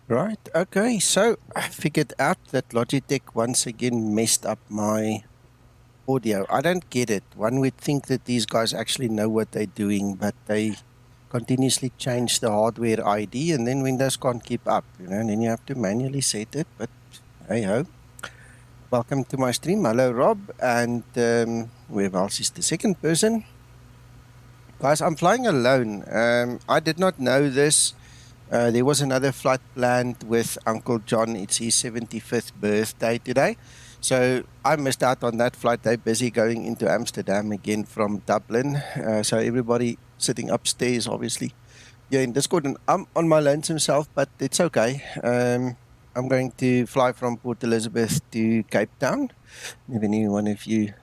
Right, okay, so I figured out that Logitech once again messed up my audio. I don't get it. One would think that these guys actually know what they're doing, but they continuously change the hardware ID, and then Windows can't keep up, you know, and then you have to manually set it, but hey ho. Welcome to my stream. Hello, Rob, and where else is the second person? Guys, I'm flying alone. I did not know this. There was another flight planned with Uncle John. It's his 75th birthday today. So I missed out on that flight. They're busy going into Amsterdam again from Dublin. So everybody sitting upstairs, obviously, yeah, in Discord. And I'm on my lonesome self, but it's okay. I'm going to fly from Port Elizabeth to Cape Town. If any one of you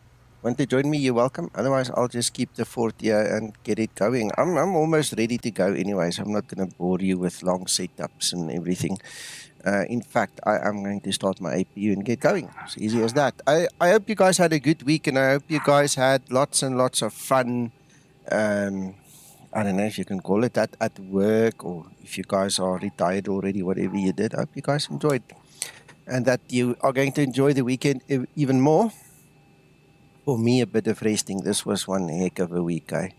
want to join me, you're welcome. Otherwise, I'll just keep the fort here and get it going. I'm almost ready to go anyways. I'm not going to bore you with long setups and everything. In fact, I am going to start my APU and get going. It's easy as that. I hope you guys had a good week, and I hope you guys had lots and lots of fun. I don't know if you can call it that at work, or if you guys are retired already, whatever you did. I hope you guys enjoyed, and that you are going to enjoy the weekend even more. For me, a bit of resting. This was one heck of a week, eh?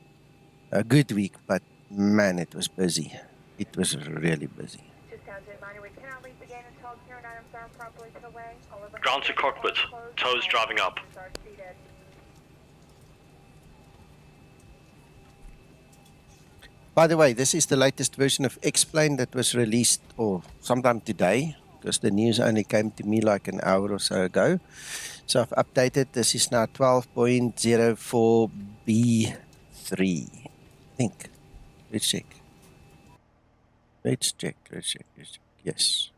A good week, but man, it was busy. It was really busy. Ground to cockpit. Toes driving up. By the way, this is the latest version of X-Plane that was released or sometime today, because the news only came to me like an hour or so ago. So I've updated. This is now 12.04B3. I think. Let's check. Let's check. Yes.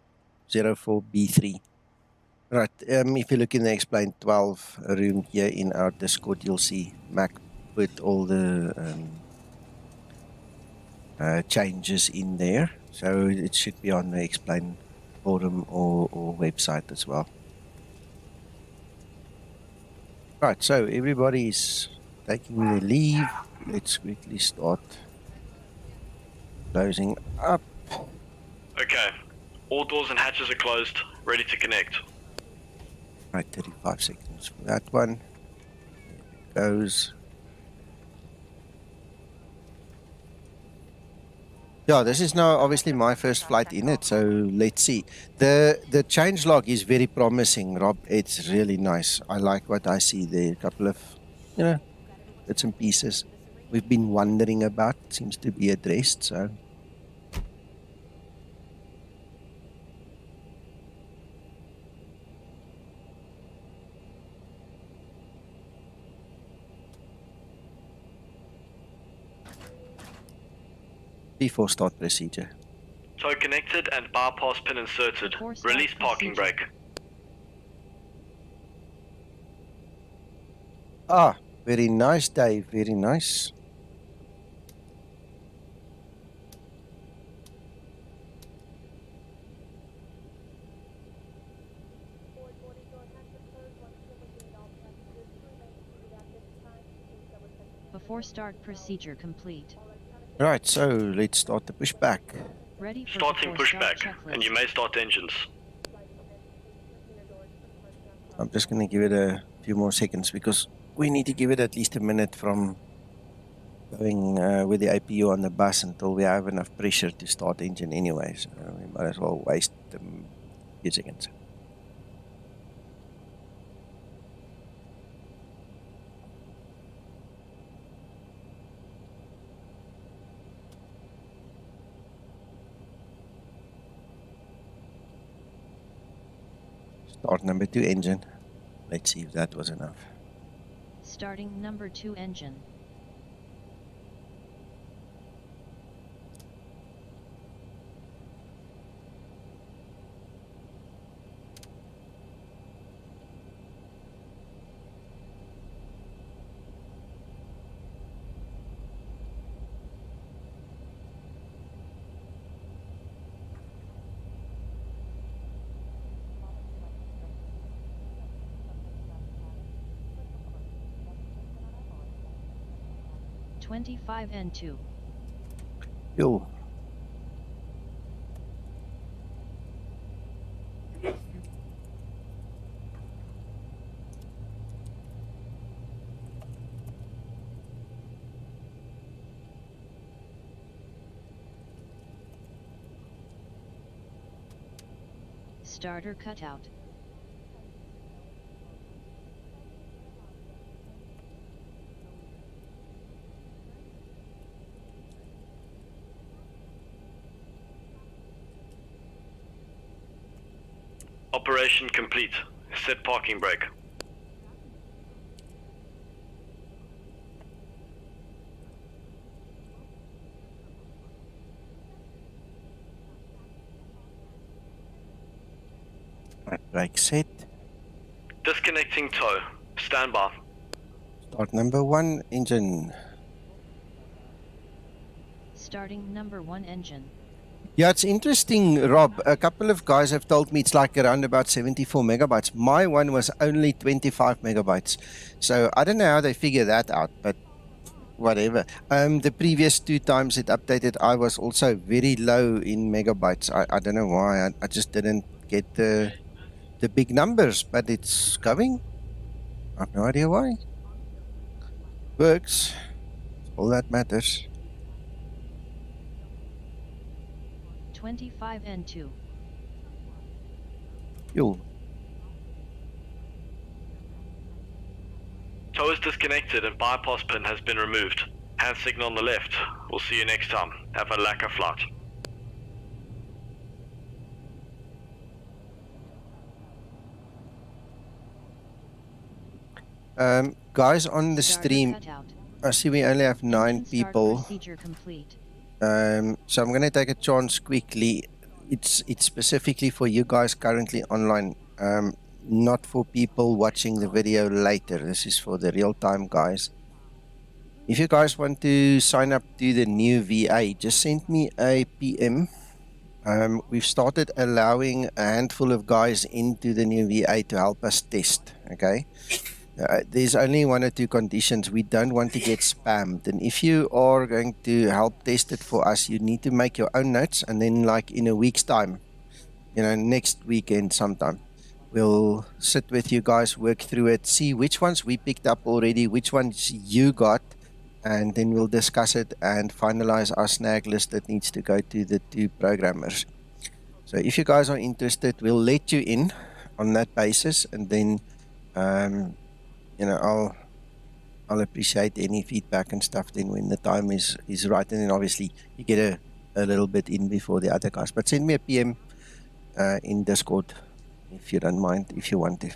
04B3. Right. If you look in the Explain 12 room here in our Discord, you'll see Mac put all the changes in there. So it should be on the Explain forum or website as well. Right, so everybody's taking their leave. Let's quickly start closing up. Okay, all doors and hatches are closed, ready to connect. Right, 35 seconds for that one. There it goes. Yeah, this is now obviously my first flight in it, so let's see. The changelog is very promising, Rob. It's really nice. I like what I see there. A couple of, you know, bits and pieces we've been wondering about. Seems to be addressed, so. Before start procedure. Tow connected and bypass pin inserted. Release parking brake. Ah, very nice, Dave. Very nice. Before start procedure complete. Right, so let's start the pushback. Ready for Starting before start pushback, checklist. and you may start engines. I'm just going to give it a few more seconds because we need to give it at least a minute from going with the APU on the bus until we have enough pressure to start engine anyway. So we might as well waste a few seconds. Start number 2 engine. Let's see if that was enough. Starting number 2 engine. (25N2). Yo. Starter cutout. Operation complete. Set parking brake. Right, brake set. Disconnecting tow. Stand by. Start number 1 engine. Starting number 1 engine. Yeah, it's interesting, Rob. A couple of guys have told me it's like around about 74 megabytes. My one was only 25 megabytes. So I don't know how they figure that out, but whatever. The previous 2 times it updated, I was also very low in megabytes. I don't know why. I just didn't get the big numbers, but it's going. I have no idea why. Works. All that matters. 25N2. Yo. Tow is disconnected and bypass pin has been removed. Hand signal on the left. We'll see you next time. Have a lacquer flight. Guys on the Starter stream, cutout. I see we only have 9 Engine start people. procedure complete. So I'm going to take a chance quickly. It's specifically for you guys currently online, not for people watching the video later. This is for the real-time guys. If you guys want to sign up to the new VA, just send me a PM. We've started allowing a handful of guys into the new VA to help us test, okay? There's only 1 or 2 conditions. We don't want to get spammed. And if you are going to help test it for us, you need to make your own notes. And then like in a week's time, you know, next weekend sometime, we'll sit with you guys, work through it, see which ones we picked up already, which ones you got. And then we'll discuss it and finalize our snag list that needs to go to the 2 programmers. So if you guys are interested, we'll let you in on that basis. And then, you know, I'll appreciate any feedback and stuff then when the time is right. And then obviously you get a little bit in before the other guys. But send me a PM in Discord if you don't mind, if you want to.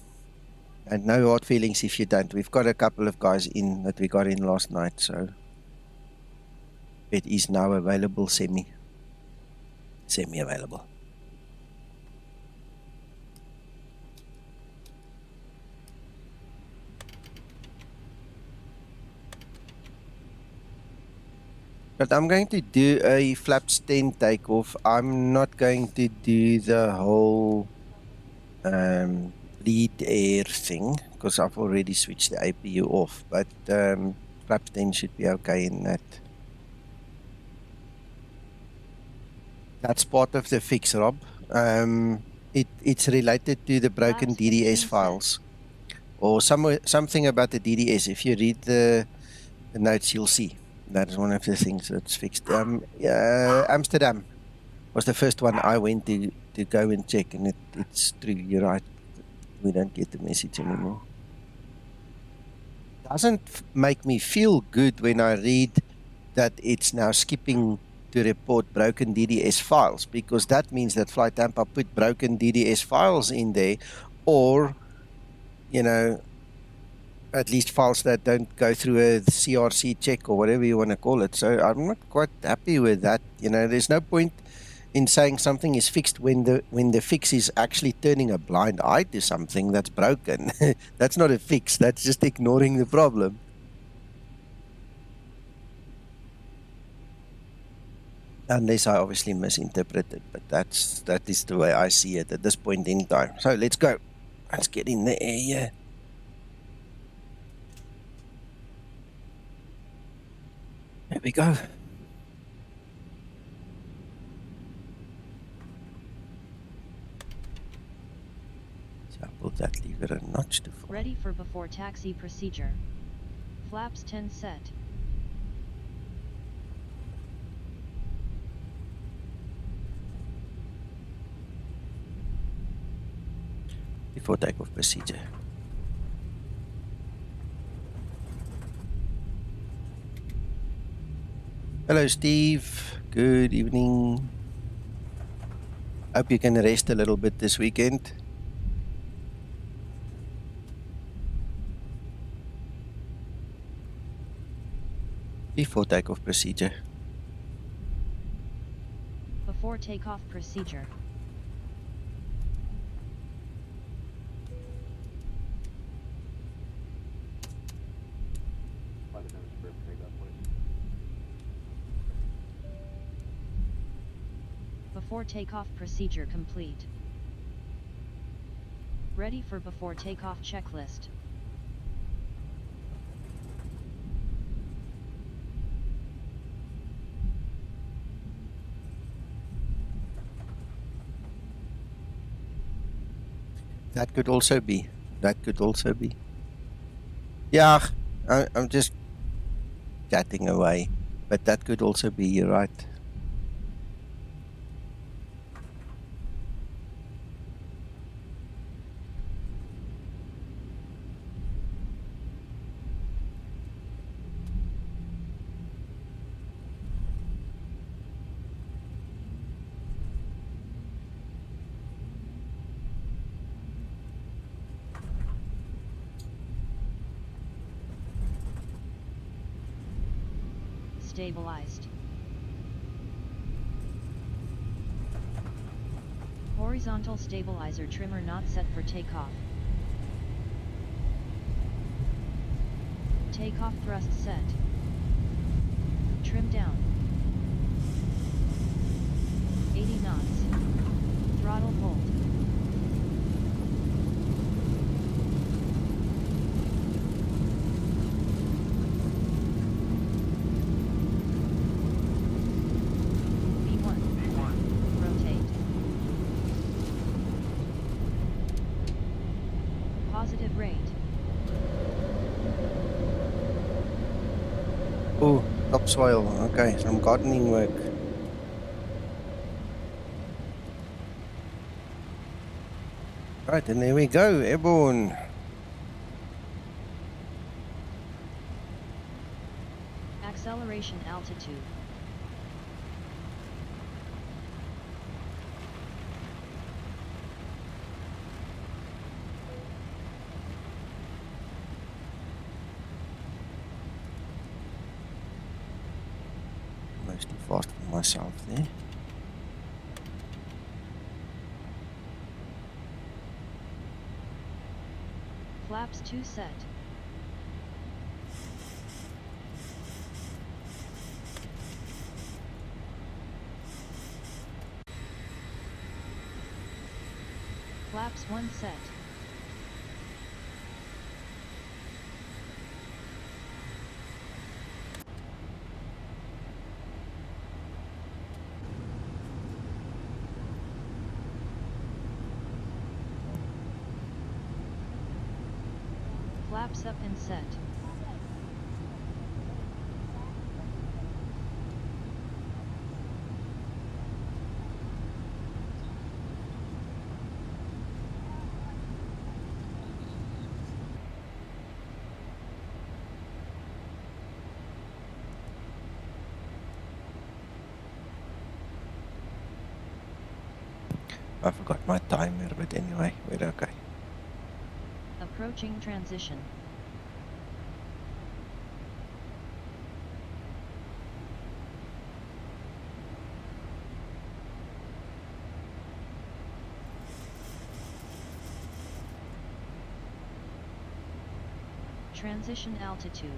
And no hard feelings if you don't. We've got a couple of guys in that we got in last night. So it is now available, semi-available. But I'm going to do a flaps 10 takeoff. I'm not going to do the whole lead air thing because I've already switched the APU off. But flaps 10 should be okay in that. That's part of the fix, Rob. It's related to the broken Flaps DDS 15 set. files, or something about the DDS. If you read the notes, you'll see that is one of the things that's fixed. Amsterdam was the first one I went to go and check, and it's true. You're right. We don't get the message anymore. Doesn't make me feel good when I read that it's now skipping to report broken DDS files, because that means that Flight Tampa put broken DDS files in there, or, you know, at least files that don't go through a CRC check or whatever you want to call it. So I'm not quite happy with that. You know, there's no point in saying something is fixed when the fix is actually turning a blind eye to something that's broken. That's not a fix. That's just ignoring the problem. Unless I obviously misinterpreted, but that is the way I see it at this point in time. So let's go. Let's get in the air here. There we go. So I pulled that lever a notch too far. Ready for before taxi procedure. Flaps 10 set. Before takeoff procedure. Hello, Steve. Good evening. Hope you can rest a little bit this weekend. Before takeoff procedure. Before takeoff procedure. Before takeoff procedure complete. Ready for before takeoff checklist. That could also be. That could also be. Yeah, I'm just chatting away, but that could also be. You're right. Stabilized. Horizontal stabilizer trimmer not set for takeoff. Takeoff thrust set. Trim down. 80 knots. Throttle hold. Positive rate. Oh, topsoil. Okay, some gardening work. Right, and there we go, airborne. Acceleration altitude. Mostly fast for myself there. Flaps 2 set. Flaps 1 set. Flaps up and set. I forgot my timer, but anyway, we're okay. Approaching transition. Transition altitude.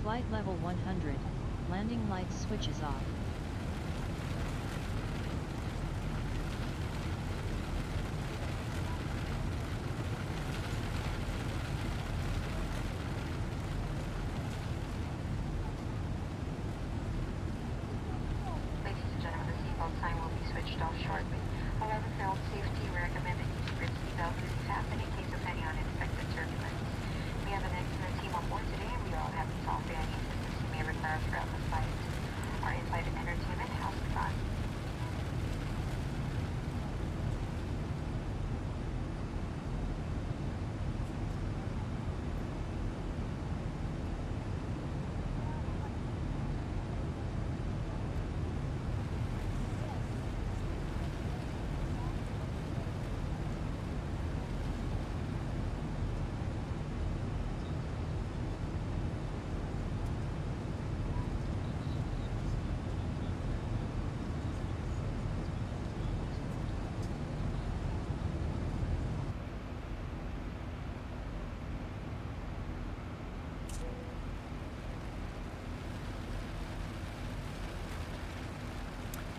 Flight level 100, landing lights switches off. Ladies and gentlemen, the seatbelt sign will be switched off shortly. However, for all safety, we recommend that you keep your seatbelt loose fastened in case of any unexpected turbulence. We have an excellent team on board today, and we all have the software and assistance you may require throughout the flight. Our in-flight entertainment has begun.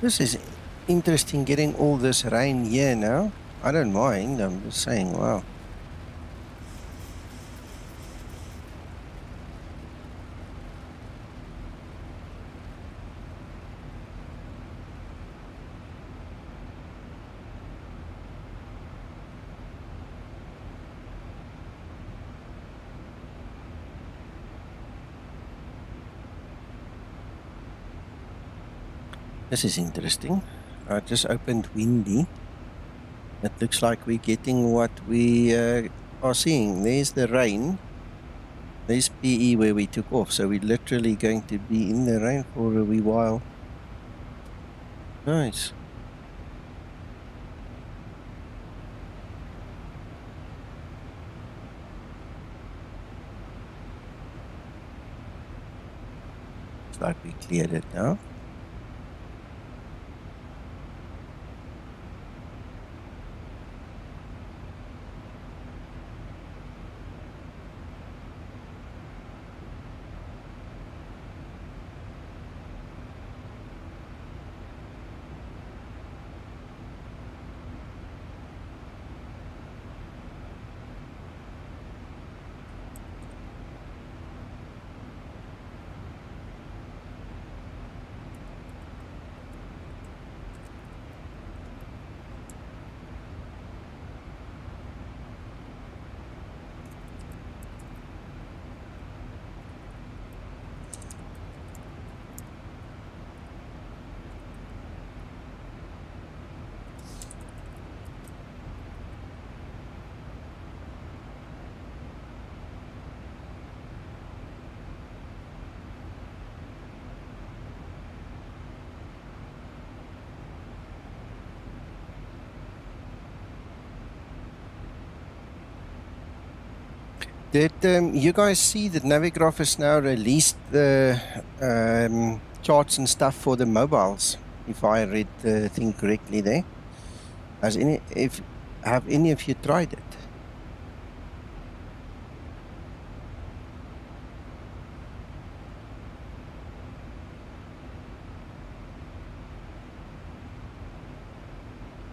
This is interesting getting all this rain here now. I don't mind, I'm just saying, wow. This is interesting. I just opened Windy. It looks like we're getting what we are seeing. There's the rain. There's PE where we took off. So we're literally going to be in the rain for a wee while. Nice. Looks like we cleared it now. Did you guys see that Navigraph has now released the charts and stuff for the mobiles? If I read the thing correctly there. Have any of you tried it?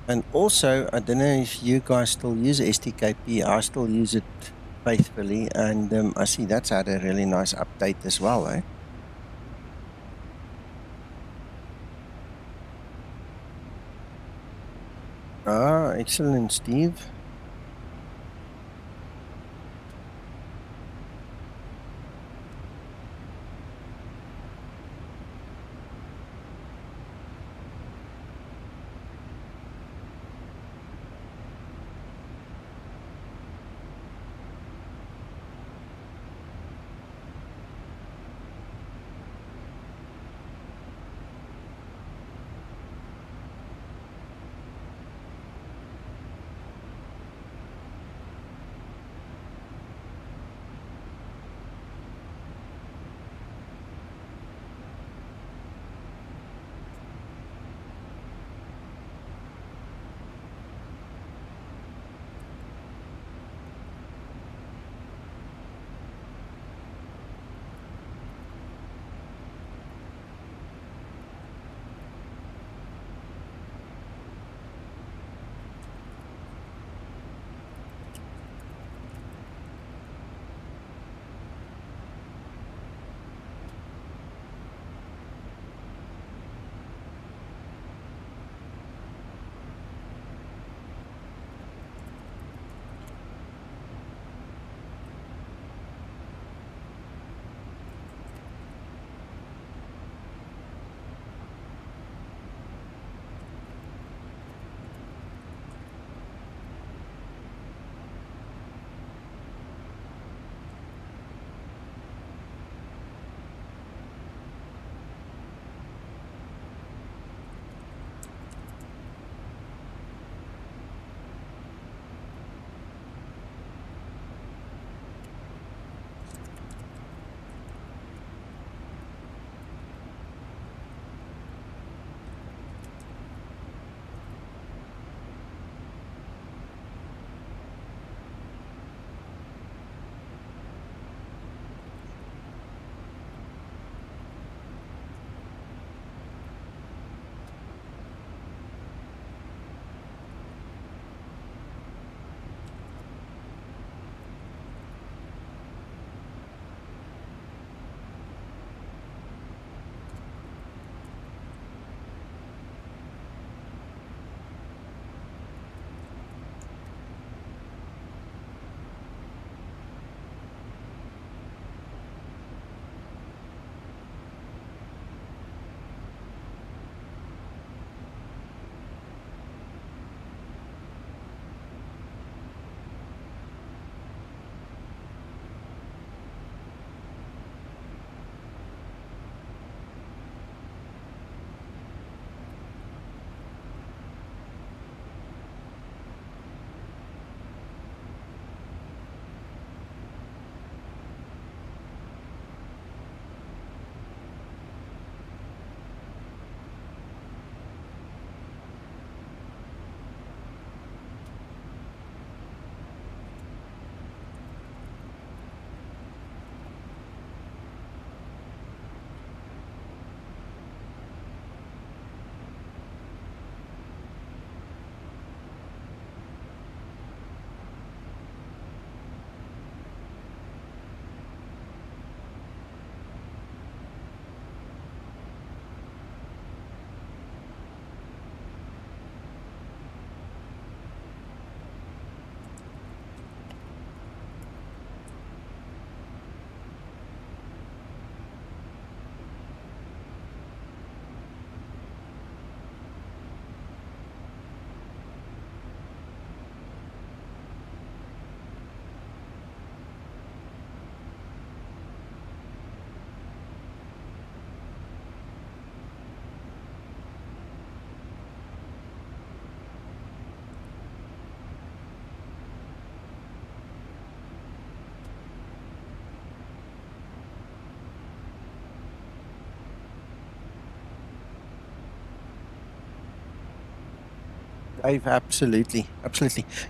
And also, I don't know if you guys still use STKP. I still use it faithfully, and I see that's had a really nice update as well, eh? Ah, excellent, Steve. Absolutely.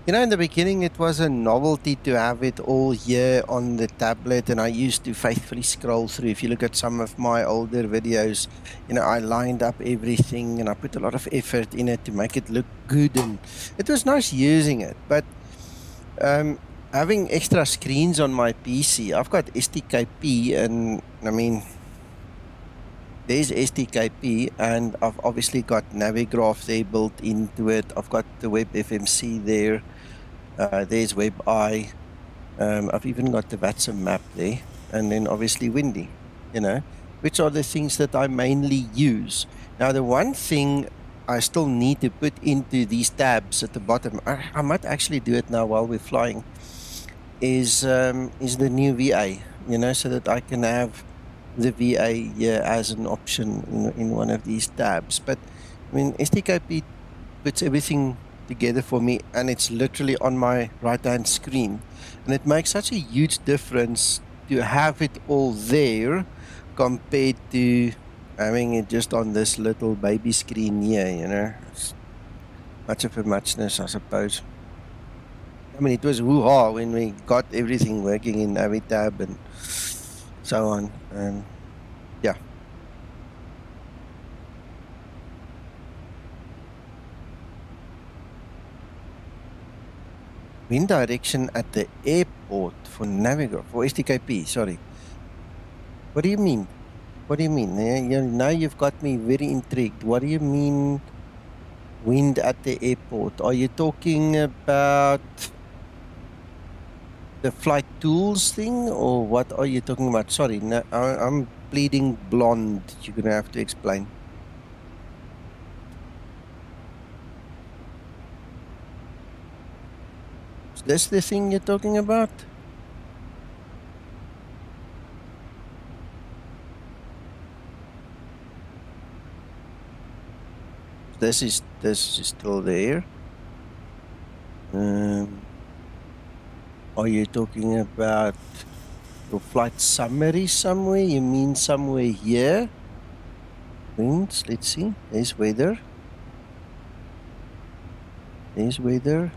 You know, in the beginning, it was a novelty to have it all here on the tablet, and I used to faithfully scroll through. If you look at some of my older videos, you know, I lined up everything and I put a lot of effort in it to make it look good, and it was nice using it. But having extra screens on my PC, I've got STKP, and I mean, there's STKP, and I've obviously got Navigraph there built into it. I've got the WebFMC there. There's WebI. I've even got the VATSIM map there, and then obviously Windy, you know, which are the things that I mainly use. Now, the one thing I still need to put into these tabs at the bottom, I might actually do it now while we're flying, is the new VA, you know, so that I can have the VA here as an option in one of these tabs. But I mean, STKP puts everything together for me, and it's literally on my right hand screen, and it makes such a huge difference to have it all there compared to having it just on this little baby screen here, you know. It's much of a muchness, I suppose. I mean, it was hoo-ha when we got everything working in Navitab and so on. Yeah. Wind direction at the airport for Navigraph, for STKP, sorry. What do you mean? What do you mean? Now you've got me very intrigued. What do you mean, wind at the airport? Are you talking about the flight tools thing, or what are you talking about? Sorry, no, I'm bleeding blonde. You're going to have to explain. Is this the thing you're talking about? This is still there. Are you talking about your flight summary somewhere? You mean somewhere here? Winds, let's see. There's weather. There's weather.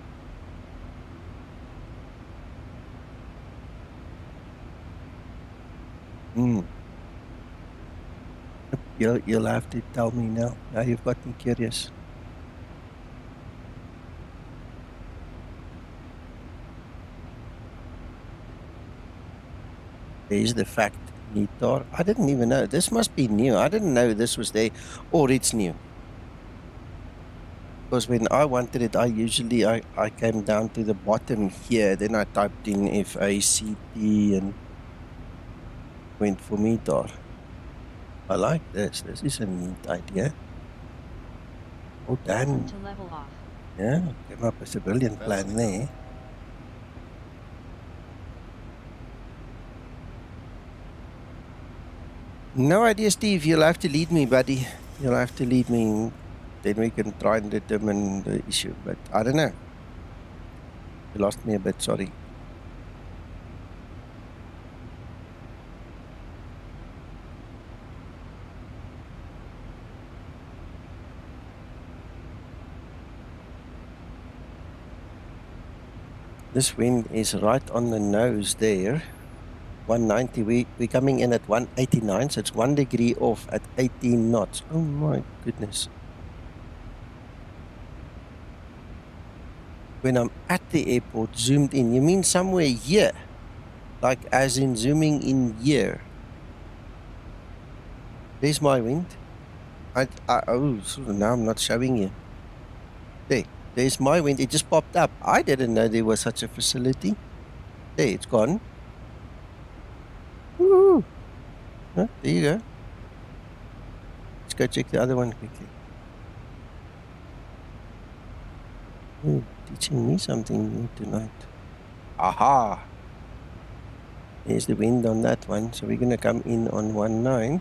You'll have to tell me now. Now you've got me curious. There's the fact meter. I didn't even know. This must be new. I didn't know this was there, or it's new. Because when I wanted it, I came down to the bottom here. Then I typed in FACT and went for meter. I like this. This is a neat idea. Oh, damn. To level off. Yeah, came up with a brilliant plan there. No idea, Steve. You'll have to lead me, buddy. You'll have to lead me. Then we can try and determine the issue. But I don't know. You lost me a bit, sorry. This wind is right on the nose there. 190, we're coming in at 189, so it's 1 degree off at 18 knots. Oh my goodness. When I'm at the airport, zoomed in, you mean somewhere here? Like as in zooming in here? There's my wind. Oh, so now I'm not showing you. There's my wind. It just popped up. I didn't know there was such a facility. There, it's gone. Woo! Oh, there you go. Let's go check the other one quickly. Ooh, teaching me something new tonight. Aha! There's the wind on that one. So we're going to come in on 19.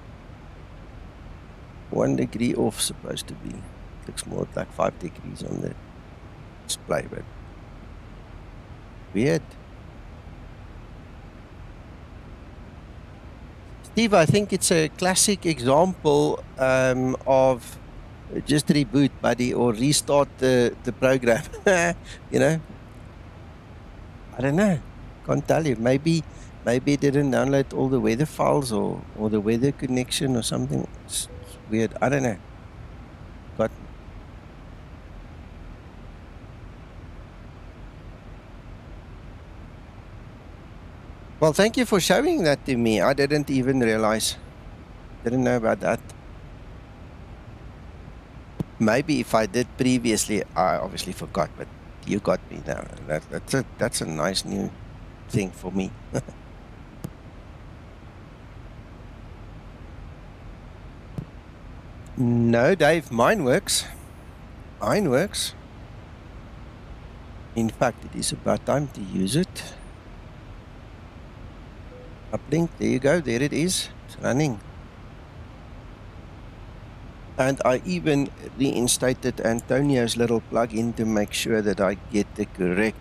1 degree off supposed to be. Looks more like 5 degrees on the display, but weird. Steve, I think it's a classic example of just reboot, buddy, or restart the program. You know, I don't know. Can't tell you. Maybe it didn't download all the weather files or the weather connection or something. It's weird. I don't know. Got me. Well, thank you for showing that to me. I didn't even realize. Didn't know about that. Maybe if I did previously, I obviously forgot, but you got me now. That's a nice new thing for me. No, Dave, mine works. Mine works. In fact, it is about time to use it. Uplink, there you go, there it is. It's running. And I even reinstated Antonio's little plugin to make sure that I get the correct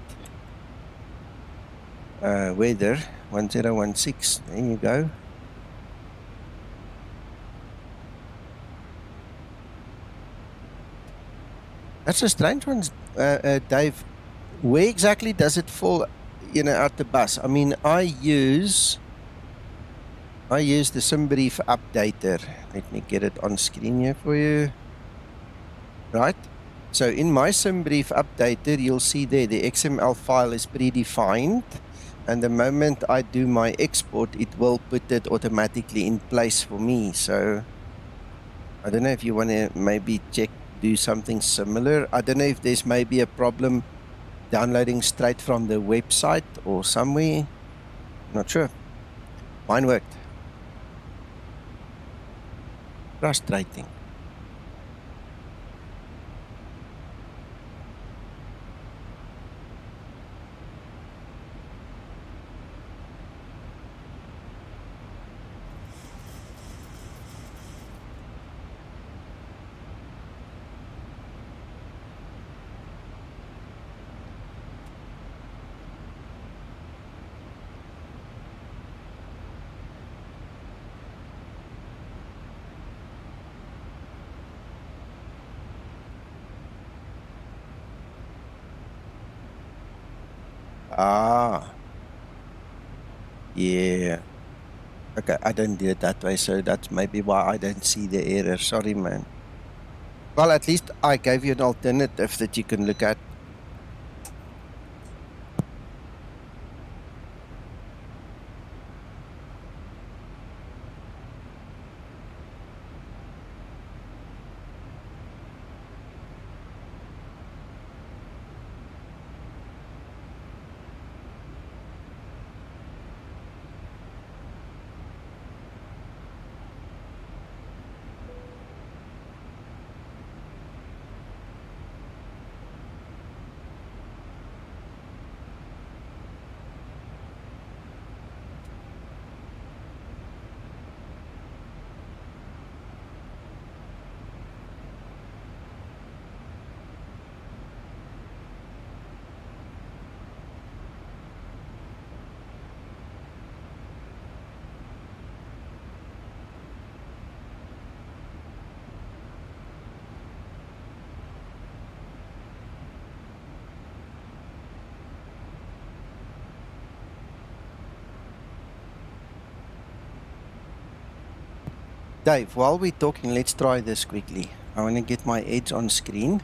weather, 1016. There you go. That's a strange one, Dave. Where exactly does it fall, you know, out the bus? I mean, I use the SimBrief updater. Let me get it on screen here for you. Right. So in my SimBrief updater, you'll see there the XML file is predefined. And the moment I do my export, it will put it automatically in place for me. So I don't know if you want to maybe do something similar. I don't know if there's maybe a problem downloading straight from the website or somewhere. Not sure. Mine worked. Frustrating. Ah, yeah. Okay, I didn't do it that way, so that's maybe why I don't see the error. Sorry, man. Well, at least I gave you an alternative that you can look at. Dave, while we're talking, let's try this quickly. I want to get my edge on screen.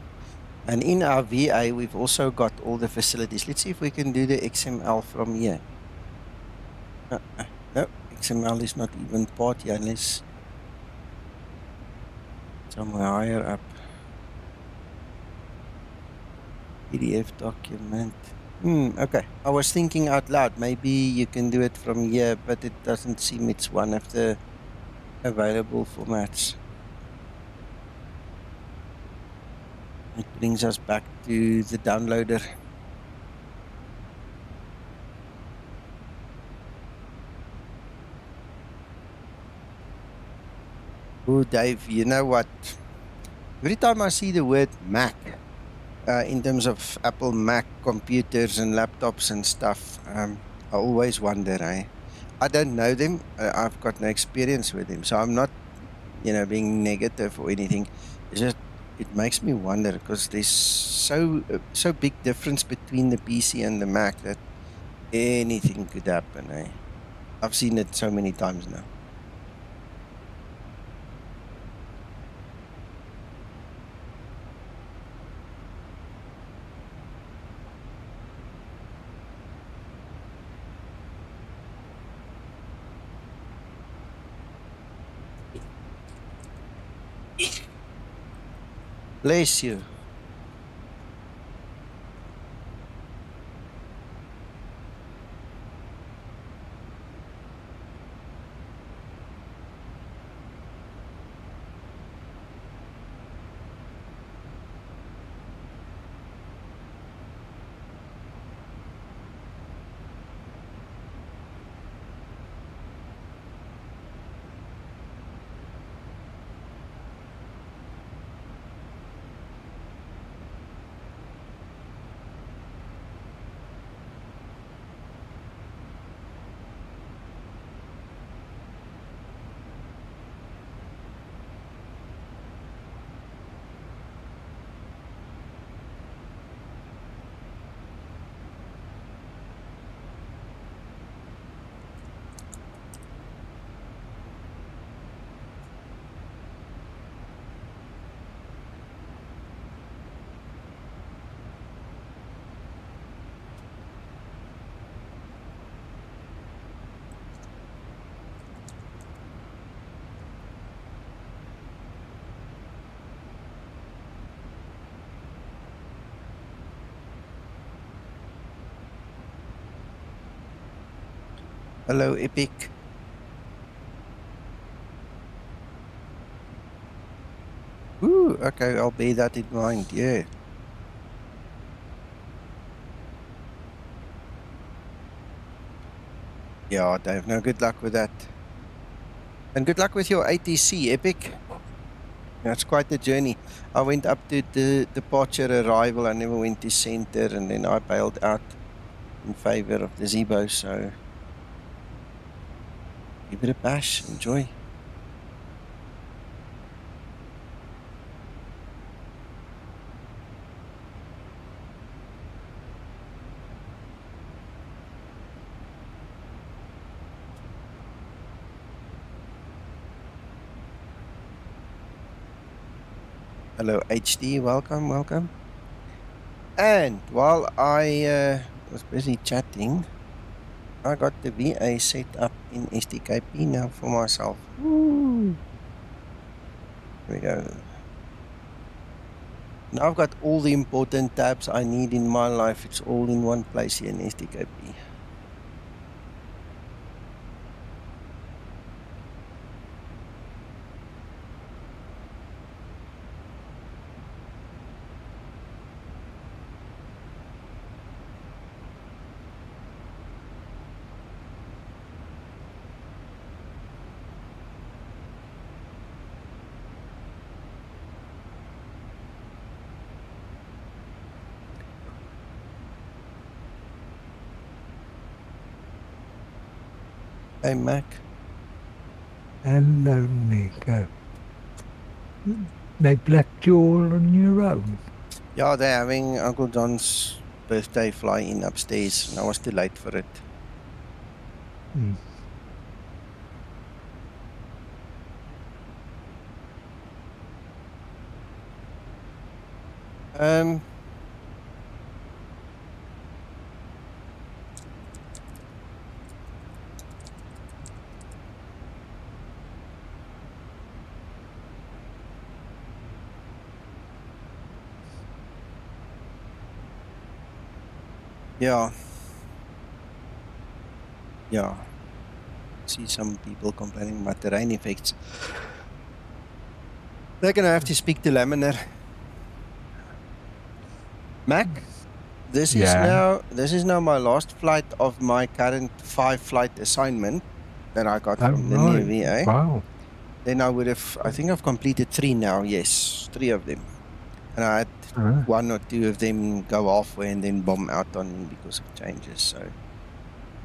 And in our VA, we've also got all the facilities. Let's see if we can do the XML from here. No, XML is not even part here unless somewhere higher up. PDF document. Okay. I was thinking out loud. Maybe you can do it from here, but it doesn't seem it's one of the available formats. It brings us back to the downloader. Oh, Dave, you know what? Every time I see the word Mac, in terms of Apple Mac computers and laptops and stuff, I always wonder, I don't know them. I've got no experience with them, so I'm not, being negative or anything. It's just it makes me wonder because there's so big difference between the PC and the Mac that anything could happen. Eh? I've seen it so many times now. Bless you. Hello, Epic. Ooh, okay, I'll bear that in mind, yeah. Yeah, Dave, no, good luck with that. And good luck with your ATC, Epic. That's quite a journey. I went up to the departure arrival. I never went to center, and then I bailed out in favor of the Zibo, so give it a bash, enjoy. Hello, HD, welcome, welcome. And while I was busy chatting, I got the VA set up in STKP now for myself. Woo. Here we go. Now I've got all the important tabs I need in my life. It's all in one place here in STKP. Hey, Mac. Hello, Nico. They've left you all on your own. Yeah, they're having Uncle John's birthday fly-in upstairs, and I was too late for it. Hmm. Yeah. Yeah. See some people complaining about the rain effects. They're gonna have to speak to Laminar. Mac, this is now my last flight of my current 5-flight assignment that I got from the new VA. Wow. Then I would have, I think I've completed 3 now, yes, 3 of them. And I had 1 or 2 of them go halfway and then bomb out on me because of changes. So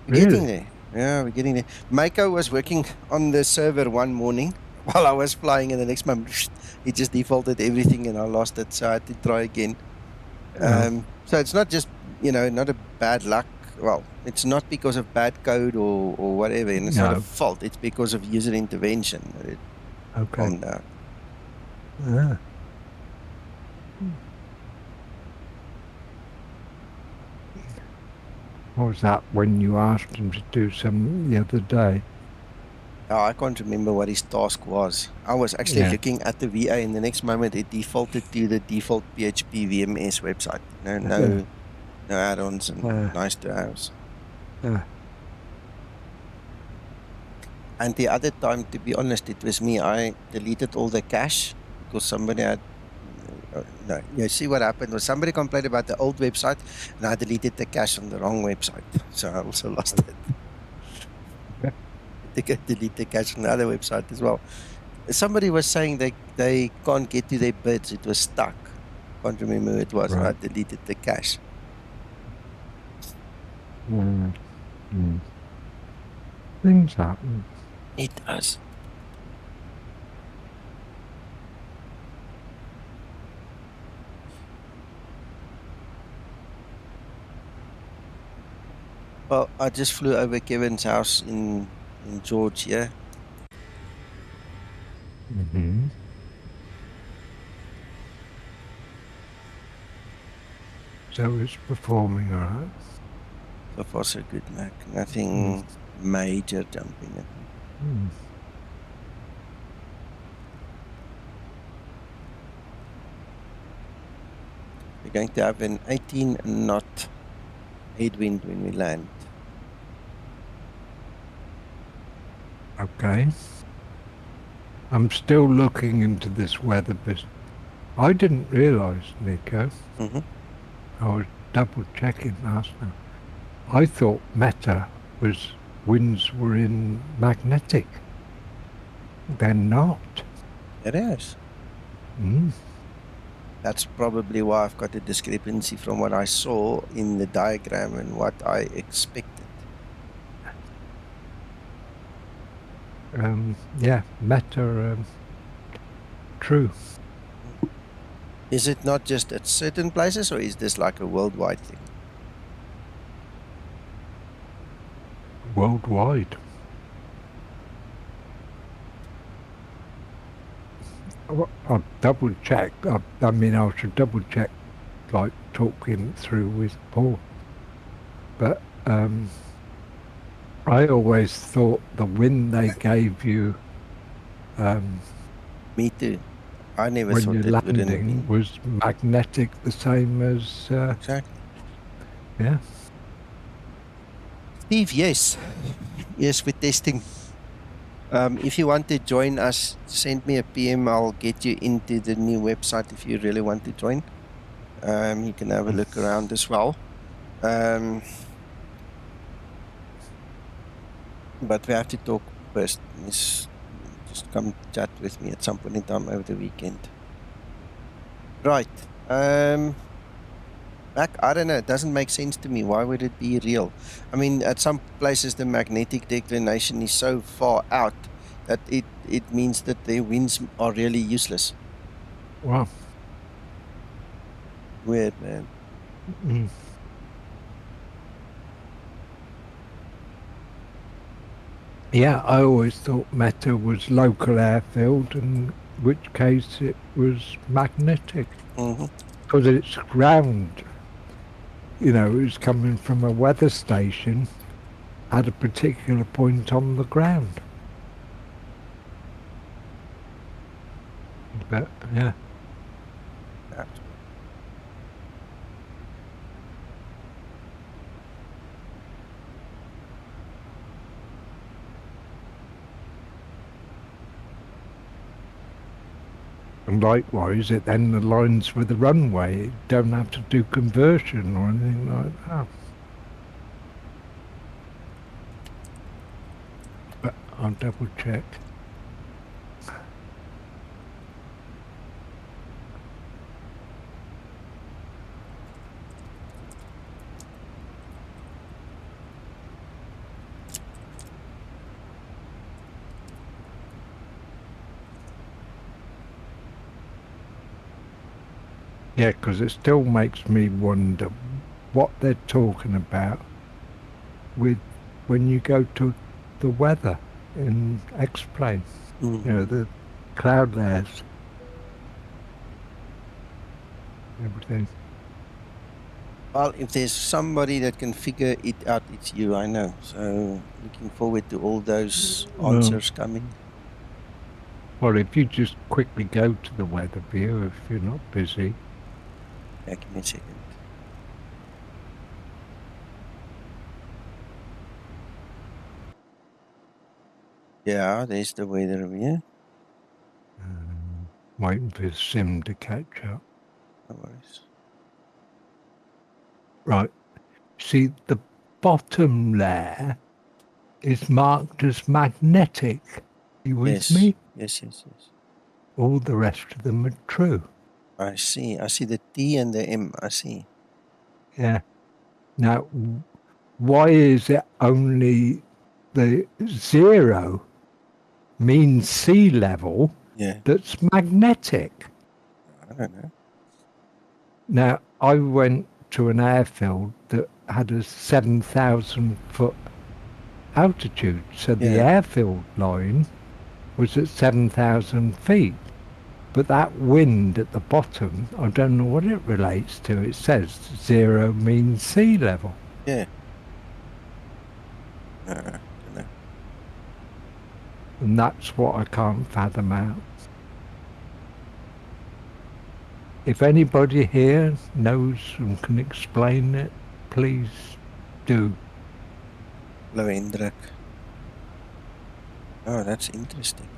we're getting there. Yeah, we're getting there. Mako was working on the server one morning while I was flying, and the next moment it just defaulted everything and I lost it, so I had to try again. So it's not just, not a bad luck. Well, it's not because of bad code or whatever, and it's not a fault. It's because of user intervention that it bombed out. Yeah. What was that when you asked him to do something the other day? Oh, I can't remember what his task was. I was actually looking at the VA, and the next moment it defaulted to the default PHP VMS website. No add-ons and nice to haves. And the other time, to be honest, it was me. I deleted all the cache because somebody had. No, you see what happened was somebody complained about the old website, and I deleted the cache on the wrong website, so I also lost it. They could delete the cache on the other website as well. Somebody was saying they can't get to their bids. It was stuck. Can't remember who it was. Right. I deleted the cache. Things happen. It does. Well, I just flew over Kevin's house in Georgia. So it's performing all right? So far so good, Mac. Nothing major jumping at me. We're going to have an 18 knot headwind when we land. Okay. I'm still looking into this weather business. I didn't realise, Nico. I was double checking last night. I thought Meta was winds were in magnetic. They're not. It is. That's probably why I've got a discrepancy from what I saw in the diagram and what I expected. Yeah, Meta, true. Is it not just at certain places, or is this like a worldwide thing? Worldwide. I'll double check. I should double check, like talking through with Paul. But I always thought the wind they gave you. Me too. I never when thought you're that landing was magnetic, the same as. Exactly. Yeah. Steve, yes, we're testing. If you want to join us, send me a PM. I'll get you into the new website if you really want to join. You can have a look around as well. But we have to talk first. Just come chat with me at some point in time over the weekend. Right. Mac, I don't know. It doesn't make sense to me. Why would it be real? I mean, at some places the magnetic declination is so far out that it means that their winds are really useless. Wow. Weird, man. Yeah, I always thought Meta was local airfield, in which case it was magnetic. Because it's ground. You know, it's coming from a weather station at a particular point on the ground. But, yeah. And likewise, it then aligns with the runway. You don't have to do conversion or anything like that. But I'll double check. Yeah, because it still makes me wonder what they're talking about with when you go to the weather in X-plane. Mm. You know, the cloud layers, everything. Well, if there's somebody that can figure it out, it's you, I know. So looking forward to all those answers coming. Well, if you just quickly go to the weather view, if you're not busy. Yeah, give me a second. Yeah, there's the weather view. Waiting for the sim to catch up. No worries. Right. See, the bottom layer is marked as magnetic. You with me? Yes. All the rest of them are true. I see the T and the M. I see. Yeah. Now, why is it only the 0 means sea level Yeah, that's magnetic? I don't know. Now, I went to an airfield that had a 7,000 foot altitude, so the Yeah, airfield line was at 7,000 feet. But that wind at the bottom, I don't know what it relates to. It says 0 means sea level. yeah. Don't know. And that's what I can't fathom out. If anybody here knows and can explain it, please do. Low indruk. Oh, that's interesting.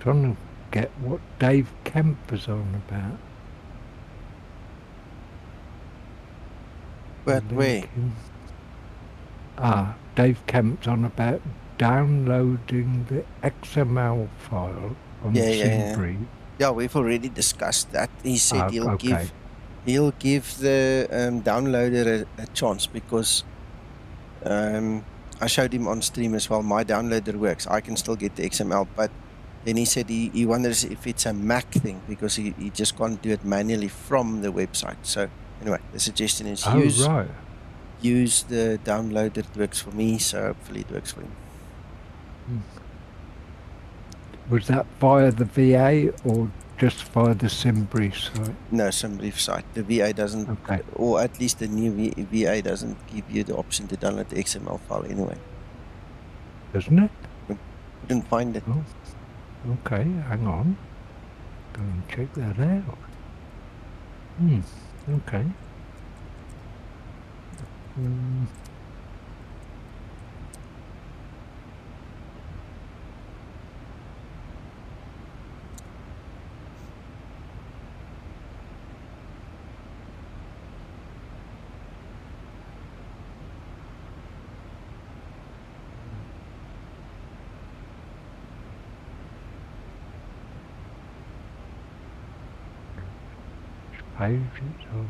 Trying to get what Dave Kemp is on about. But where? Dave Kemp's on about downloading the XML file on Yeah. Seabrief. Yeah, we've already discussed that. He said he'll Okay. give the downloader a chance because I showed him on stream as well. My downloader works. I can still get the XML, but then he said he wonders if it's a Mac thing because he just can't do it manually from the website. So anyway, the suggestion is use the downloader. It works for me, so hopefully it works for him. Was that via the VA or just via the Seabrief site? No, Seabrief site. The VA doesn't, or at least the new VA doesn't give you the option to download the XML file anyway. Doesn't it? Couldn't find it. Oh, okay, hang on. Go and check that out. Okay. Pages of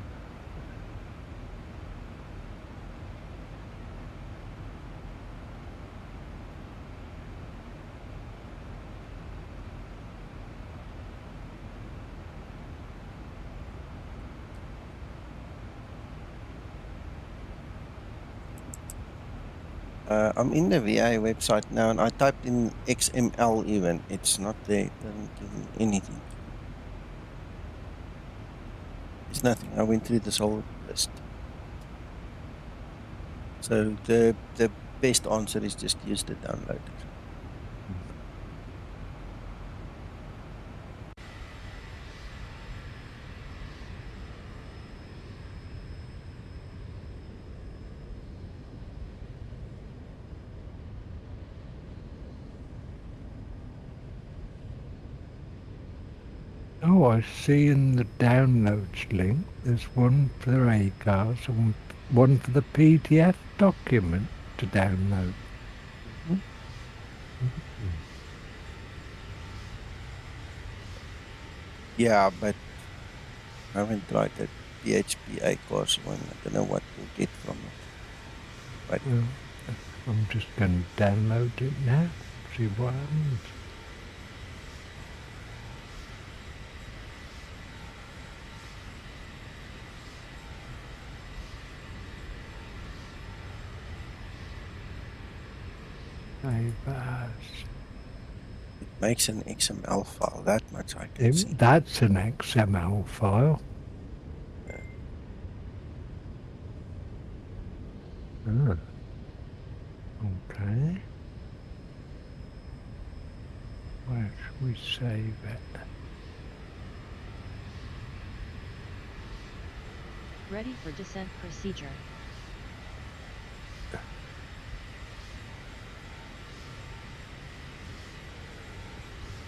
I'm in the VA website now, and I typed in XML even. It's not there. It doesn't give me anything. It's nothing. I went through this whole list. So the best answer is just use the downloader. Oh, I see in the downloads link there's one for the ACARs and one for the PDF document to download. Yeah, but I haven't tried that PHP ACARs one. I don't know what we'll get from it. But Well, I'm just going to download it now, see what happens. Save as. it makes an XML file. That much I can see. That's an XML file. Oh. Okay. Where should we save it? Ready for descent procedure.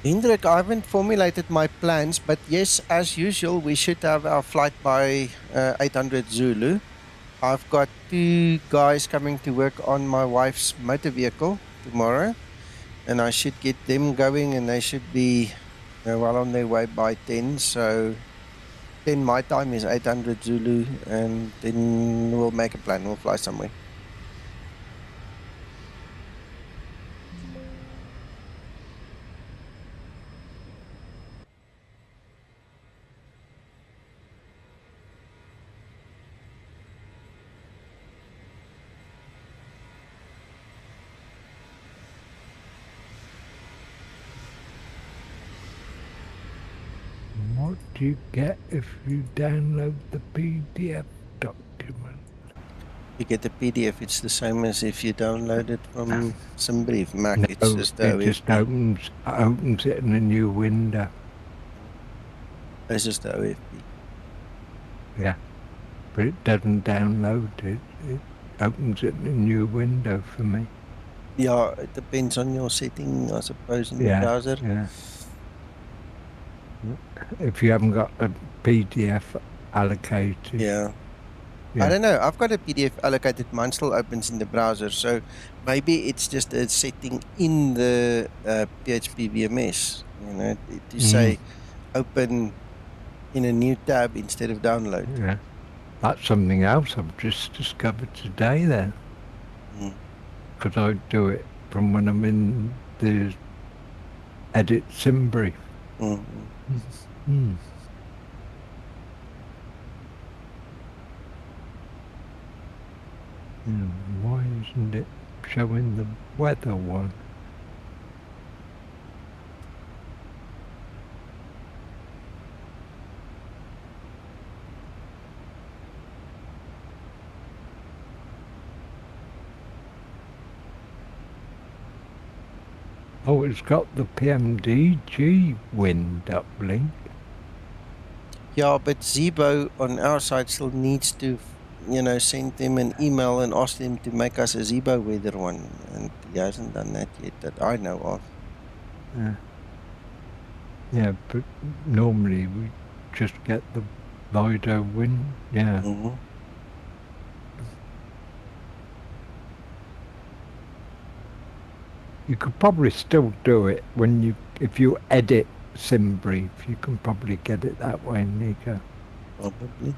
Hendrik, I haven't formulated my plans, but yes, as usual, we should have our flight by 800 Zulu. I've got 2 guys coming to work on my wife's motor vehicle tomorrow, and I should get them going, and they should be well on their way by 10. So 10 my time is 800 Zulu, and then we'll make a plan. We'll fly somewhere. What do you get if you download the PDF document? You get the PDF. It's the same as if you download it from SimBrief Mac. No, It's just the it just OFP. opens it in a new window. It's just the OFP. Yeah, but it doesn't download it. It opens it in a new window for me. Yeah, it depends on your setting, I suppose, in the Yeah, browser. yeah. If you haven't got a PDF allocated. Yeah. Yeah. I don't know. I've got a PDF allocated. Mine still opens in the browser. So maybe it's just a setting in the PHP VMS, to say open in a new tab instead of download. Yeah. That's something else I've just discovered today then. Because I do it from when I'm in the edit SimBrief. Why isn't it showing the weather one? Oh, it's got the PMDG wind uplink. Yeah, but Zibo on our side still needs to, send them an email and ask them to make us a Zibo weather one. And he hasn't done that yet that I know of. Yeah, but normally we just get the Lido wind. Yeah. You could probably still do it if you edit SimBrief. You can probably get it that way, Nico. Probably.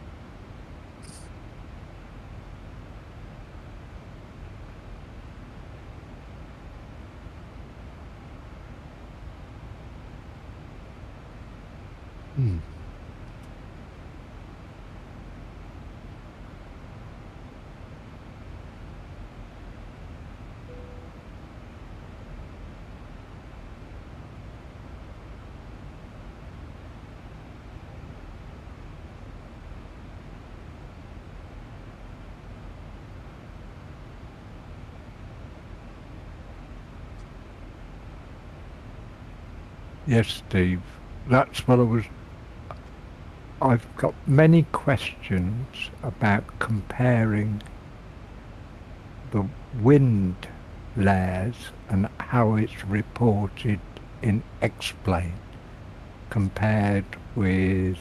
Yes, Steve. That's what I've got many questions about comparing the wind layers and how it's reported in X-plane compared with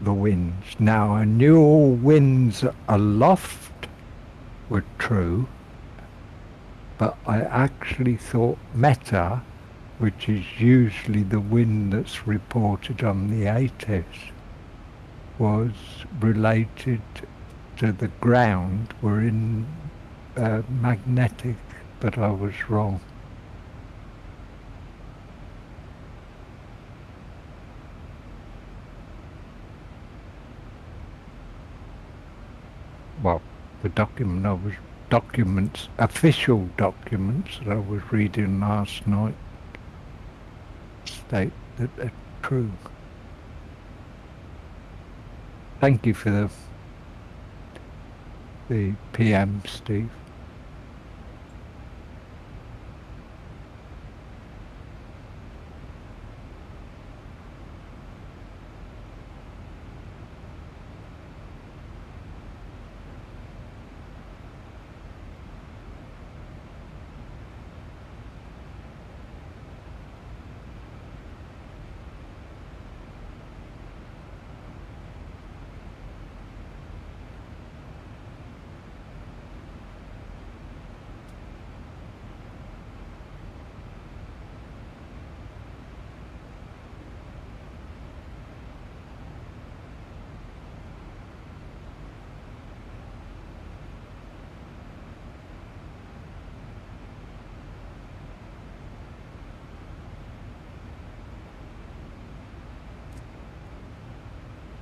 the winds. Now, I knew all winds aloft were true, but I actually thought meta, which is usually the wind that's reported on the ATIS, was related to the ground, were in magnetic, but I was wrong. Well, the official documents that I was reading last night state that they're true. Thank you for the PM, Steve.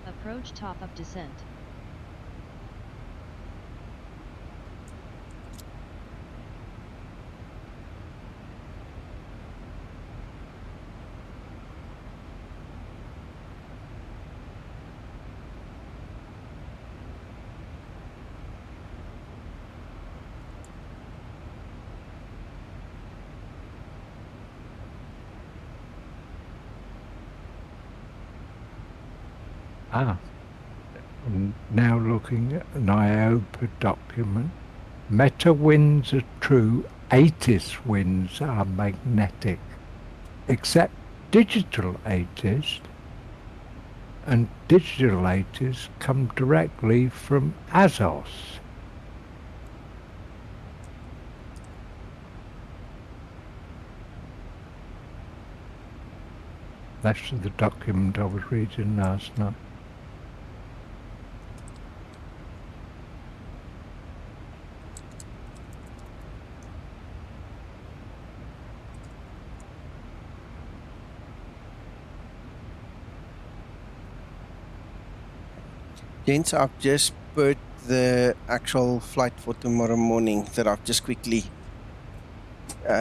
Approach top of descent. I'm now looking at an IOPA document. Meta winds are true, ATIS winds are magnetic, except digital ATIS, and digital ATIS come directly from ASOS. That's the document I was reading last night. Gents, I've just put the actual flight for tomorrow morning that I've just quickly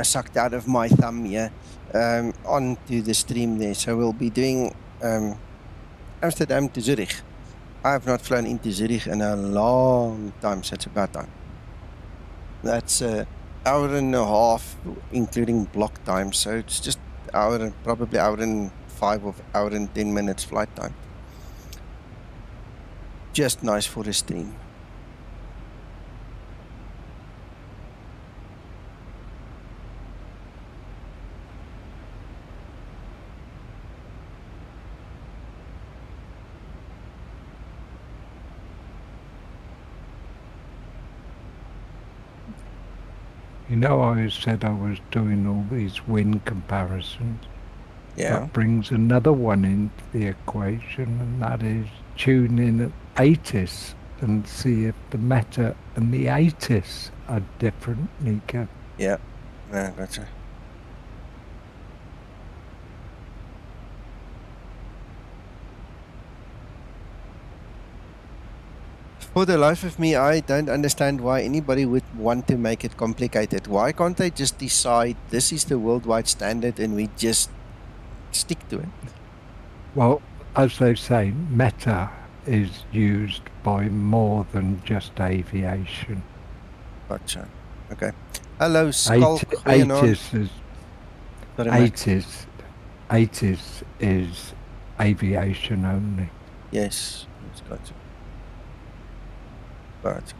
sucked out of my thumb here onto the stream there. So we'll be doing Amsterdam to Zurich. I have not flown into Zurich in a long time, so it's about time. That's an hour and a half, including block time. So it's just probably hour and 5 or hour and 10 minutes flight time. Just nice for the stream. You know, I said I was doing all these wind comparisons. Yeah. That brings another one into the equation, and that is tune in at ATIS and see if the meta and the ATIS are different, Nico. Yeah, gotcha. For the life of me, I don't understand why anybody would want to make it complicated. Why can't they just decide this is the worldwide standard and we just stick to it? Well, as they say, meta is used by more than just aviation. Gotcha. Okay. Hello, Skulk. Goeienaand. Sorry, Max. 80s is aviation only. Yes, it's got to. But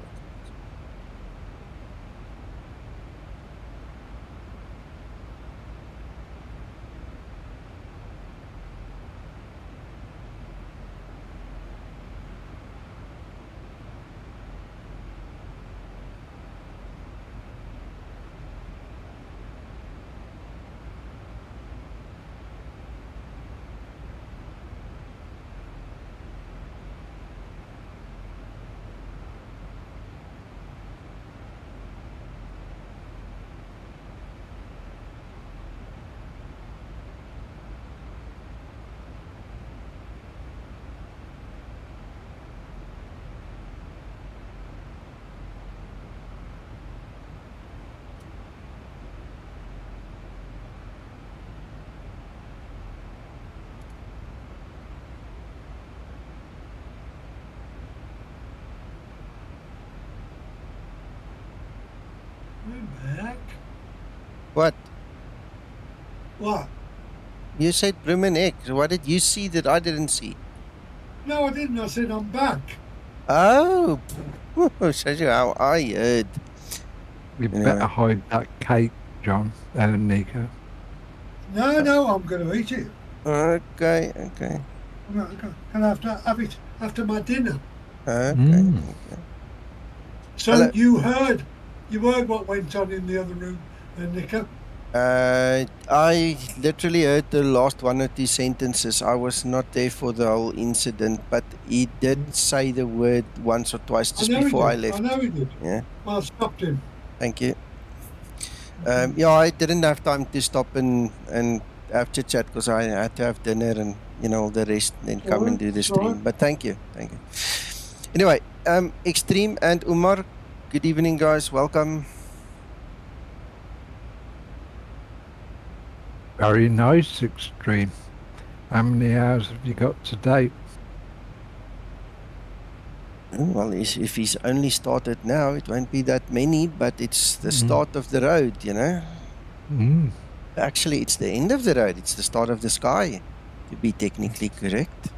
I'm back. what? What? You said Bremen X. What did you see that I didn't see? No, I didn't. I said I'm back. Oh, shows you how I heard. You Anyway. better hide that cake, John, Nico. No, I'm going to eat it. Okay. I'm going to have to have it after my dinner. Okay. So Hello. you heard what went on in the other room, Nico? I literally heard the last one or two sentences. I was not there for the whole incident, but he did say the word once or twice just before I left. I know he did. Yeah. Well, I stopped him. Thank you. Yeah, I didn't have time to stop and have chit chat because I had to have dinner and all the rest, and then come and do the stream. But thank you. Anyway, Extreme and Umar, good evening, guys. Welcome. Very nice, Extreme. How many hours have you got to date? Well, if he's only started now, it won't be that many, but it's the start of the road, Actually, it's the end of the road. It's the start of the sky, to be technically correct.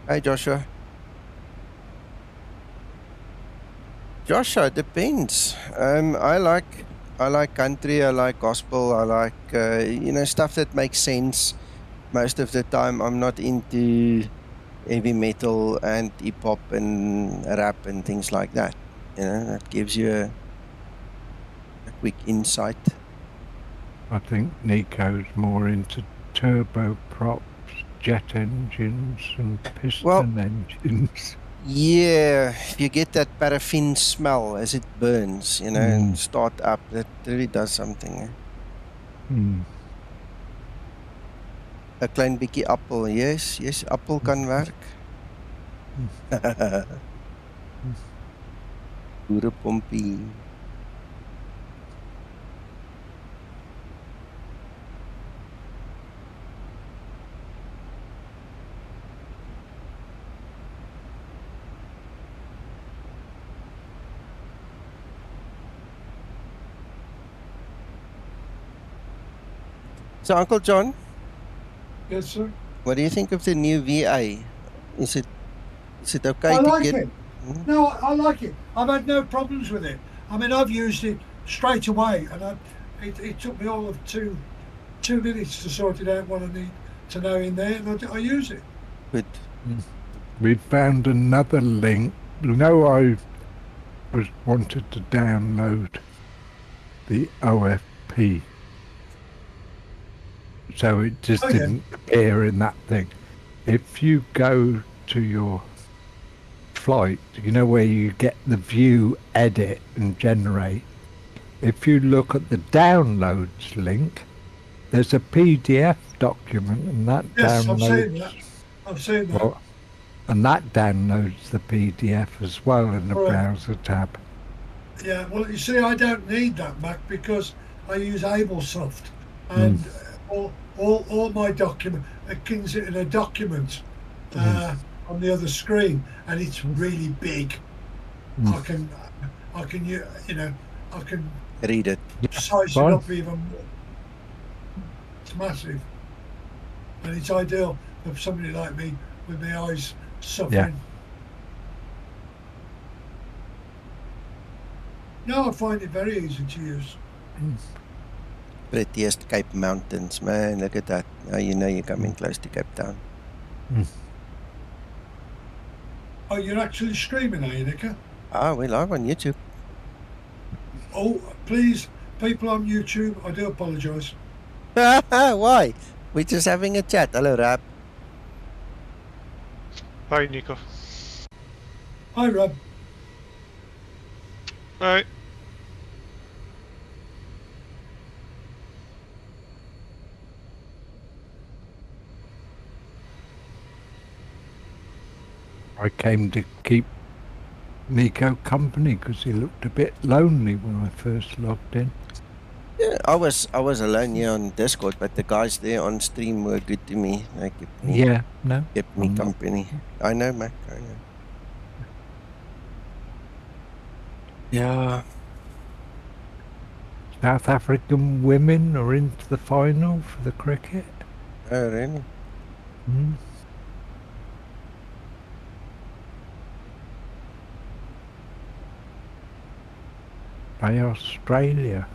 Hi, Joshua. Joshua, depends. I like country, I like gospel, I like, stuff that makes sense. Most of the time, I'm not into heavy metal and hip-hop and rap and things like that. That gives you a quick insight. I think Nico's more into turboprops, jet engines and piston engines. Yeah, if you get that paraffin smell as it burns, and start up, that really does something. A klein bietjie appel, yes, appel kan werk. Boerepompie. So, Uncle John? Yes, sir. What do you think of the new VA? Is it okay I to like get... it. No, I like it. I've had no problems with it. I mean, I've used it straight away, and it took me all of two minutes to sort it out what I need to know in there, and I use it. Good. We found another link. I wanted to download the OFP. So it just didn't appear in that thing. If you go to your flight, where you get the view, edit and generate, if you look at the downloads link, there's a PDF document and that downloads. I've seen that. And that downloads the PDF as well in the browser tab. Yeah, well, you see, I don't need that, Mac, because I use AbleSoft, and all my document, it gives it in a document on the other screen, and it's really big. I can Read it. size Go it on. up even more. It's massive. And it's ideal for somebody like me with my eyes suffering. No, I find it very easy to use. Prettiest Cape Mountains, man. Look at that. Now you know you're coming close to Cape Town. Oh, you're actually streaming, are you, Nicker? Ah, we're live on YouTube. Oh, please, people on YouTube, I do apologise. Why? We're just having a chat. Hello, Rap. Hi, Nico. Hi, Rob. Alright. I came to keep Nico company because he looked a bit lonely when I first logged in. Yeah, I was alone here on Discord, but the guys there on stream were good to me. They kept me, Yeah, no. kept me I'm not- company. I know, Mac. I know. Yeah. South African women are into the final for the cricket. Oh, really? Mm. By Australia.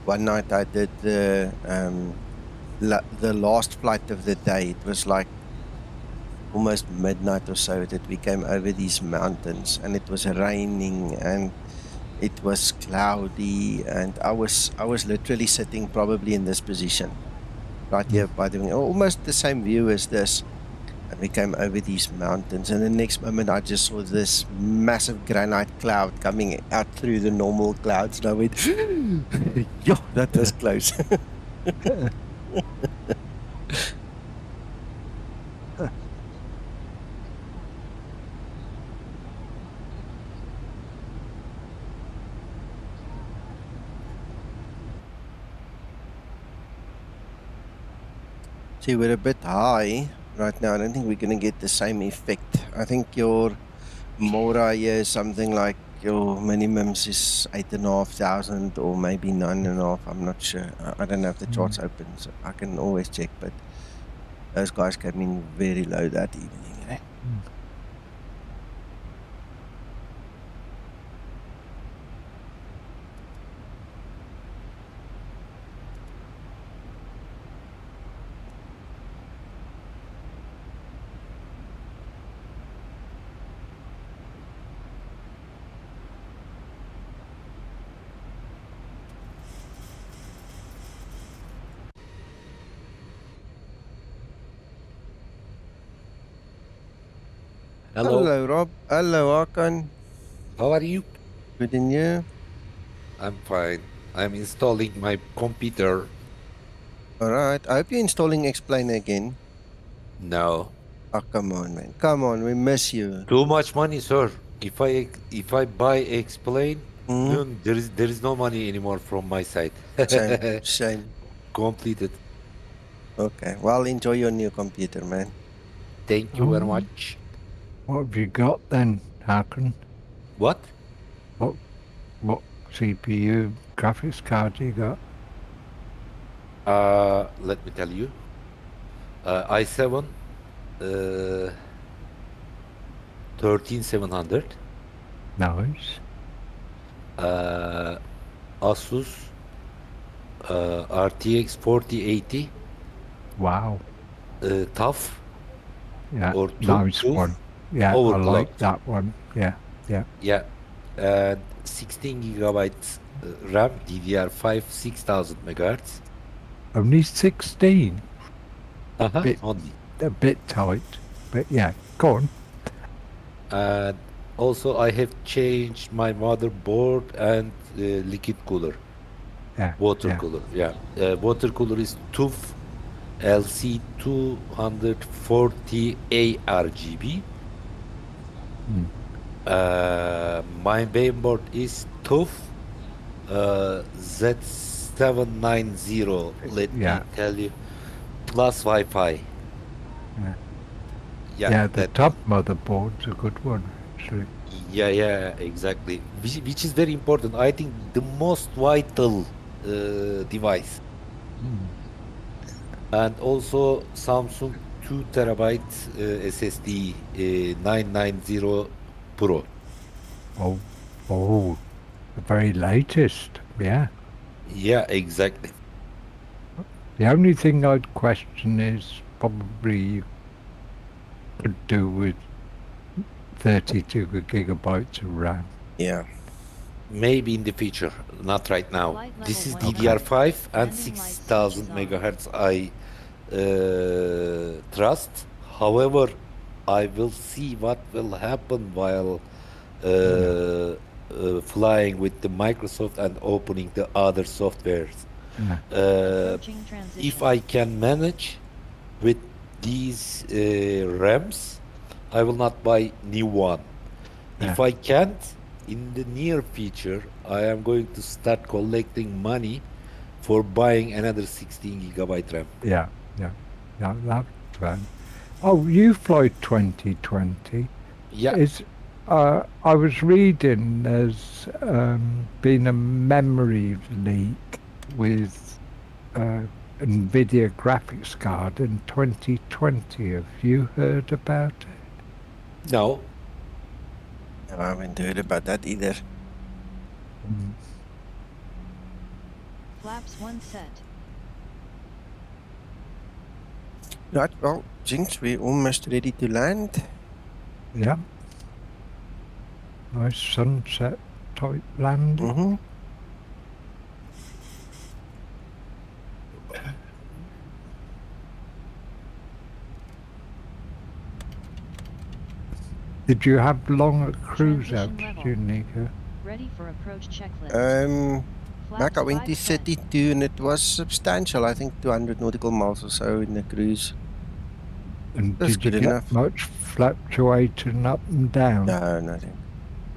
One night I did the last flight of the day. It was like almost midnight or so that we came over these mountains, and it was raining and it was cloudy, and I was literally sitting probably in this position right here by the almost the same view as this. And we came over these mountains, and the next moment I just saw this massive granite cloud coming out through the normal clouds, and I went, yo, that was close. See, we're a bit high right now. I don't think we're going to get the same effect. I think your Mora here is something like your minimums is 8,500 or maybe 9.5. I'm not sure. I don't have the charts open, so I can always check. But those guys came in very low that evening. Eh? Hello, Rob. Hello, Akan. How are you? Good in you? I'm fine. I'm installing my computer. All right. I hope you're installing Explainer again. No. Oh, come on, man. Come on. We miss you. Too much money, sir. If I buy Explain, Mm, then there is no money anymore from my side. shame. Shame. Completed. Okay. Well, enjoy your new computer, man. Thank you very much. What have you got then, Hakan? What? What CPU graphics card you got? Let me tell you. i7 13700. Nice. Asus RTX 4080. Wow. Tough. Yeah, Or nice two one. Yeah, I overclocked. like that one. Yeah, yeah. Yeah, and 16 gigabytes RAM, DDR5, 6000 megahertz. Only 16. Bit, Only. a bit tight, but yeah, go on. And also, I have changed my motherboard and liquid cooler, Yeah, water yeah. cooler. Yeah, water cooler is TUF LC240A RGB. My mainboard is TUF Z790. Let Yeah. me tell you, plus Wi-Fi. Yeah. Yeah, the that top motherboard's a good one, actually. yeah, exactly. Which is very important. I think the most vital device. And also Samsung 2 terabyte SSD 990 Pro. Oh, the very latest, yeah. Yeah, exactly. The only thing I'd question is probably you could do with 32 gigabytes of RAM. Yeah. Maybe in the future, not right now. Flight This is level 1 DDR5 and Landing lights 6000 switches on. megahertz I trust. However, I will see what will happen while flying with the Microsoft and opening the other softwares. Yeah. Approaching If transition. I can manage with these RAMs, I will not buy new one. If Yeah. I can't, in the near future, I am going to start collecting money for buying another 16 gigabyte RAM. Yeah, that's fun. Oh, you fly 2020. Yeah, Is I was reading there's been a memory leak with NVIDIA graphics card in 2020. Have you heard about it? no, No, I haven't heard about that either. Flaps 1 set. Right, well, Jinx, we're almost ready to land. Yeah. Nice sunset type landing. Mm-hmm. Did you have long cruise Transition altitude, Nico? Ready for approach checklist. Mac, I went to 5 set. 32 and it was substantial. I think 200 nautical miles or so in the cruise. And That's did you good get enough. much fluctuating up and down? No, nothing.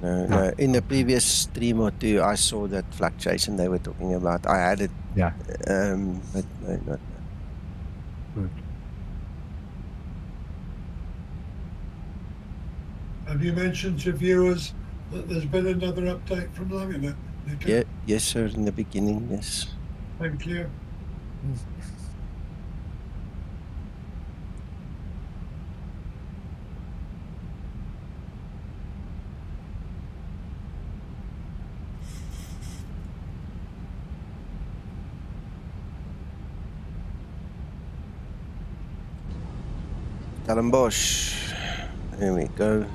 No. In the previous stream or two, I saw that fluctuation they were talking about. I had it. Yeah. But no, not. Good. Have you mentioned to viewers that there's been another update from Laminar? Nico? Yeah, yes, sir. In the beginning, yes. Thank you. Stellenbosch. There we go.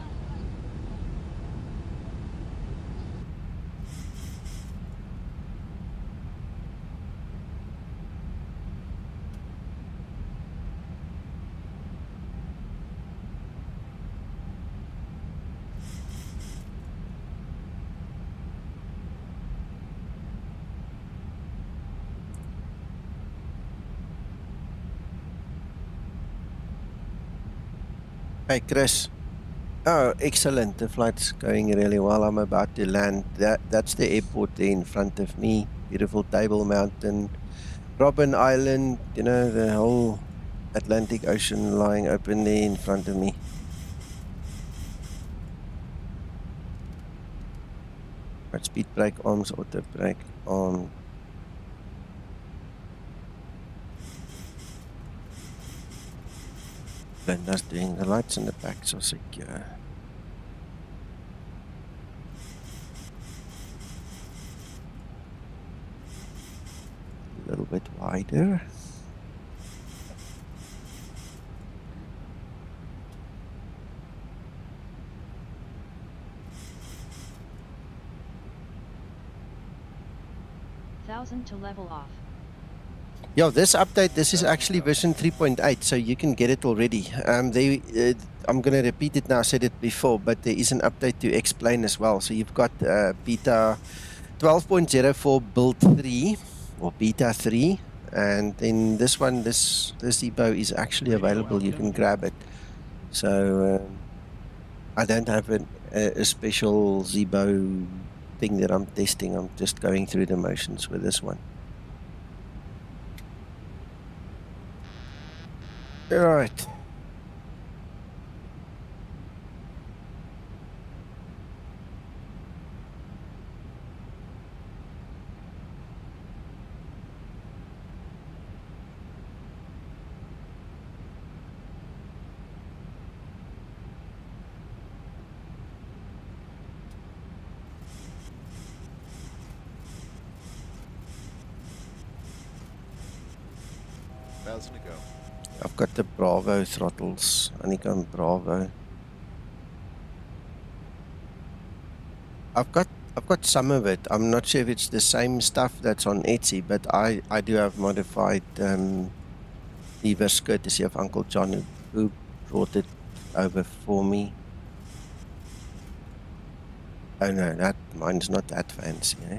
Hey, Chris. Oh, excellent. The flight's going really well. I'm about to land. That's the airport there in front of me. Beautiful Table Mountain, Robben Island, you know, the whole Atlantic Ocean lying open there in front of me. Right, speed brake arms, auto brake on. Blender's doing the lights in the back so secure. A little bit wider. To level off. Yeah, this update, this is actually version 3.8, so you can get it already. I'm going to repeat it now, I said it before, but there is an update to explain as well. So you've got beta 12.04 build 3, or beta 3, and then this one, this Zibo is actually available, you can grab it. So I don't have a special Zibo thing that I'm testing, I'm just going through the motions with this one. Alright. 1,000 to go. I've got the Bravo throttles. Only go on Bravo. I've got some of it. I'm not sure if it's the same stuff that's on Etsy, but I do have modified levers courtesy of Uncle John who brought it over for me. Oh no, that mine's not that fancy, eh?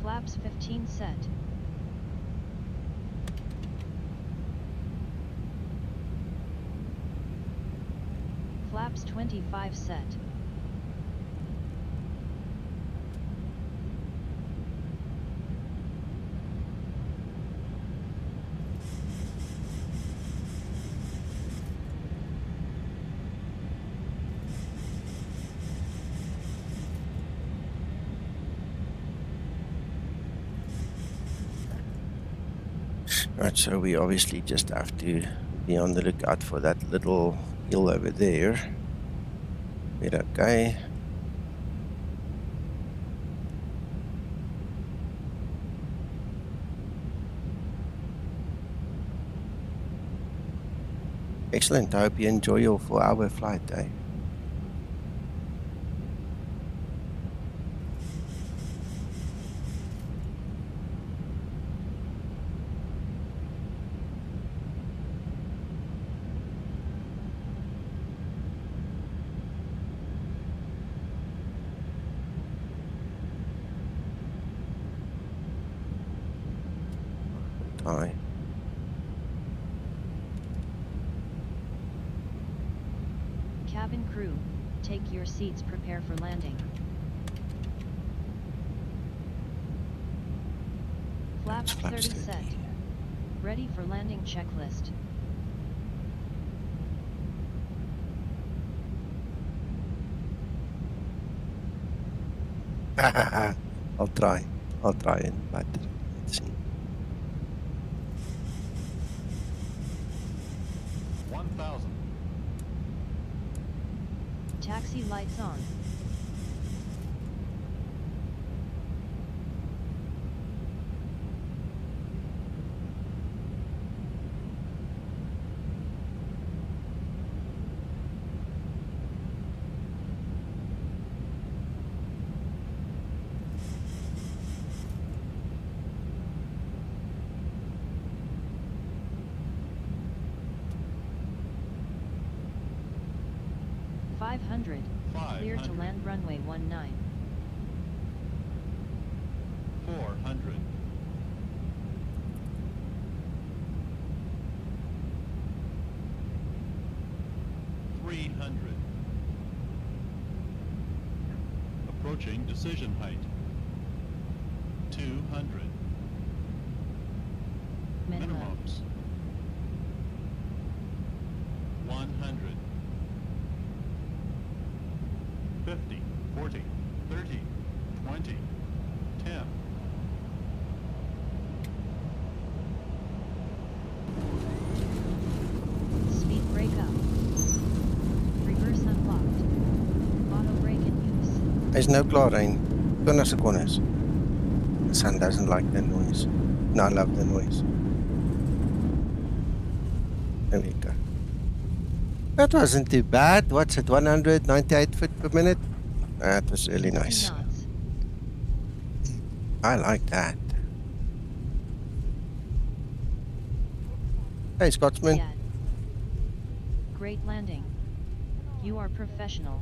Flaps 15 set. Flaps 25 set. Right, so we obviously just have to be on the lookout for that little hill over there. We're okay. Excellent. I hope you enjoy your 4-hour flight, eh? Aye. Cabin crew, take your seats, prepare for landing. Flaps 30 set. Ready for landing checklist. I'll try and butter. Let's see. 1,000. Taxi lights on. Clear to land runway 19. 400. 300. Approaching decision height. 200. Minimums. 100. 50, 40, 30, 20, 10. Speed brake up. Reverse unlocked. Auto brake in use. There's no chlorine. 20 seconds. The sun doesn't like the noise. No, I love the noise. There we go. That wasn't too bad. What's it, 198 feet per minute? That was really 60 nice. knots. I like that. Hey, Scotsman. Yeah. Great landing. You are professional.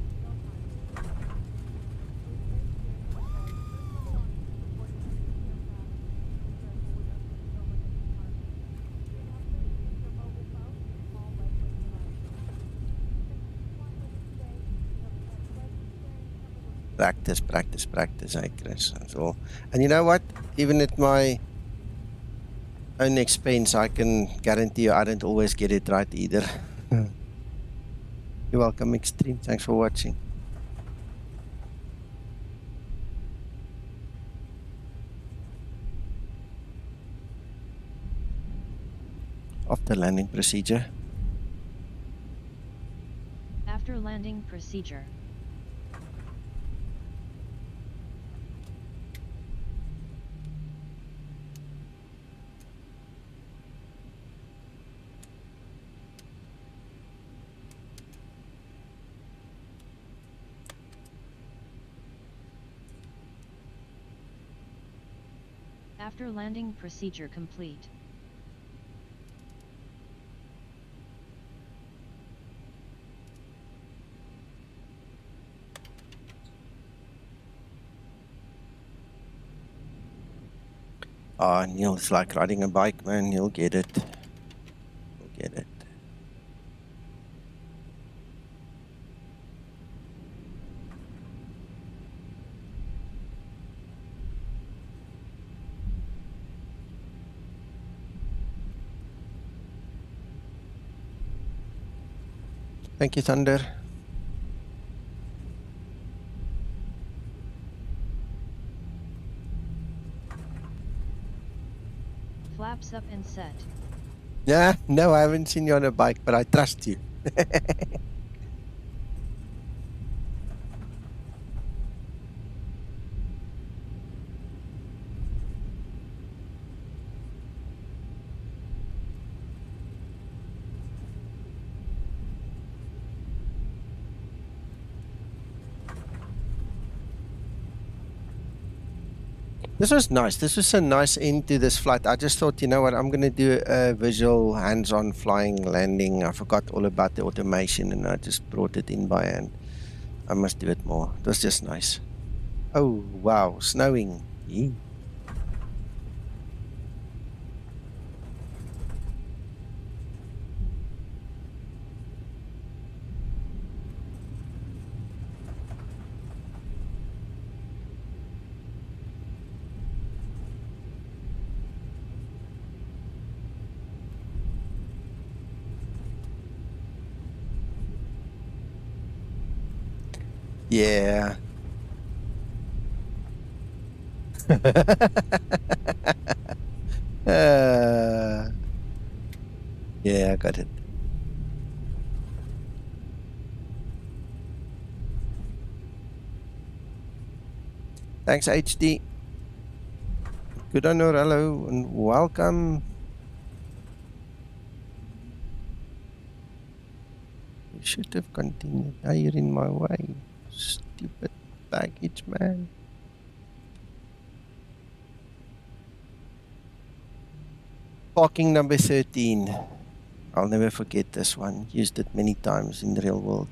Practice, hey Chris. That's all. And you know what? Even at my own expense, I can guarantee you I don't always get it right either. You're welcome, Extreme. Thanks for watching. After landing procedure. After landing procedure. After landing procedure complete. Ah, Neil's like riding a bike, man. You'll get it. You'll get it. Thank you, Thunder. Flaps up and set. Yeah, no, I haven't seen you on a bike, but I trust you. This was nice. This was a nice end to this flight. I just thought, you know what, I'm going to do a visual hands-on flying landing. I forgot all about the automation and I just brought it in by hand. I must do it more. It was just nice. Oh, wow. Snowing. Yee. Yeah. Yeah, I got it. Thanks, HD. Good on your hello and welcome. You should have continued. Now you're in my way. Stupid baggage, man. Parking number 13. I'll never forget this one. Used it many times in the real world.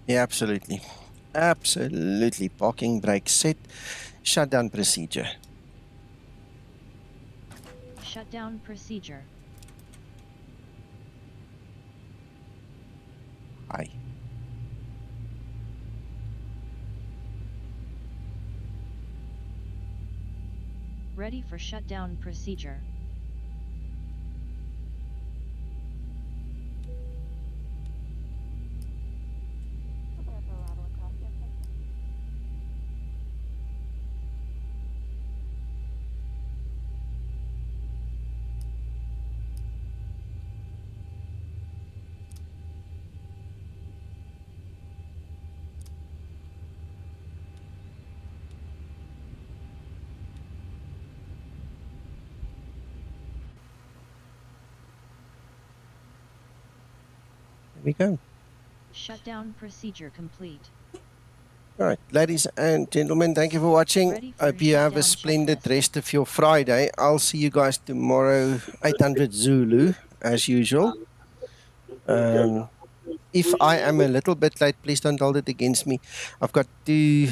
Yeah, absolutely. Absolutely. Parking brake set. Shutdown procedure. Shutdown procedure. Hi. Ready for shutdown procedure. There we go. Shutdown procedure complete. All right, ladies and gentlemen, thank you for watching. Hope you have a splendid rest of your Friday. I'll see you guys tomorrow, 800 Zulu, as usual. If I am a little bit late, please don't hold it against me. I've got two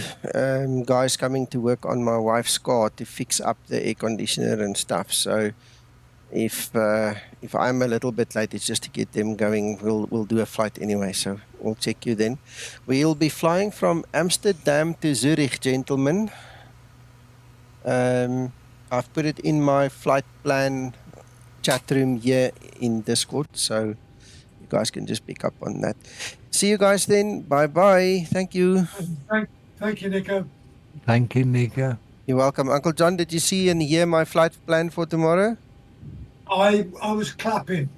guys coming to work on my wife's car to fix up the air conditioner and stuff. So if I'm a little bit late, it's just to get them going. We'll do a flight anyway, so we'll check you then. We'll be flying from Amsterdam to Zurich, gentlemen. I've put it in my flight plan chat room here in Discord, so you guys can just pick up on that. See you guys then. Bye-bye. Thank you. Thank you, Nico. Thank you, Nico. You're welcome. Uncle John, did you see and hear my flight plan for tomorrow? I was clapping.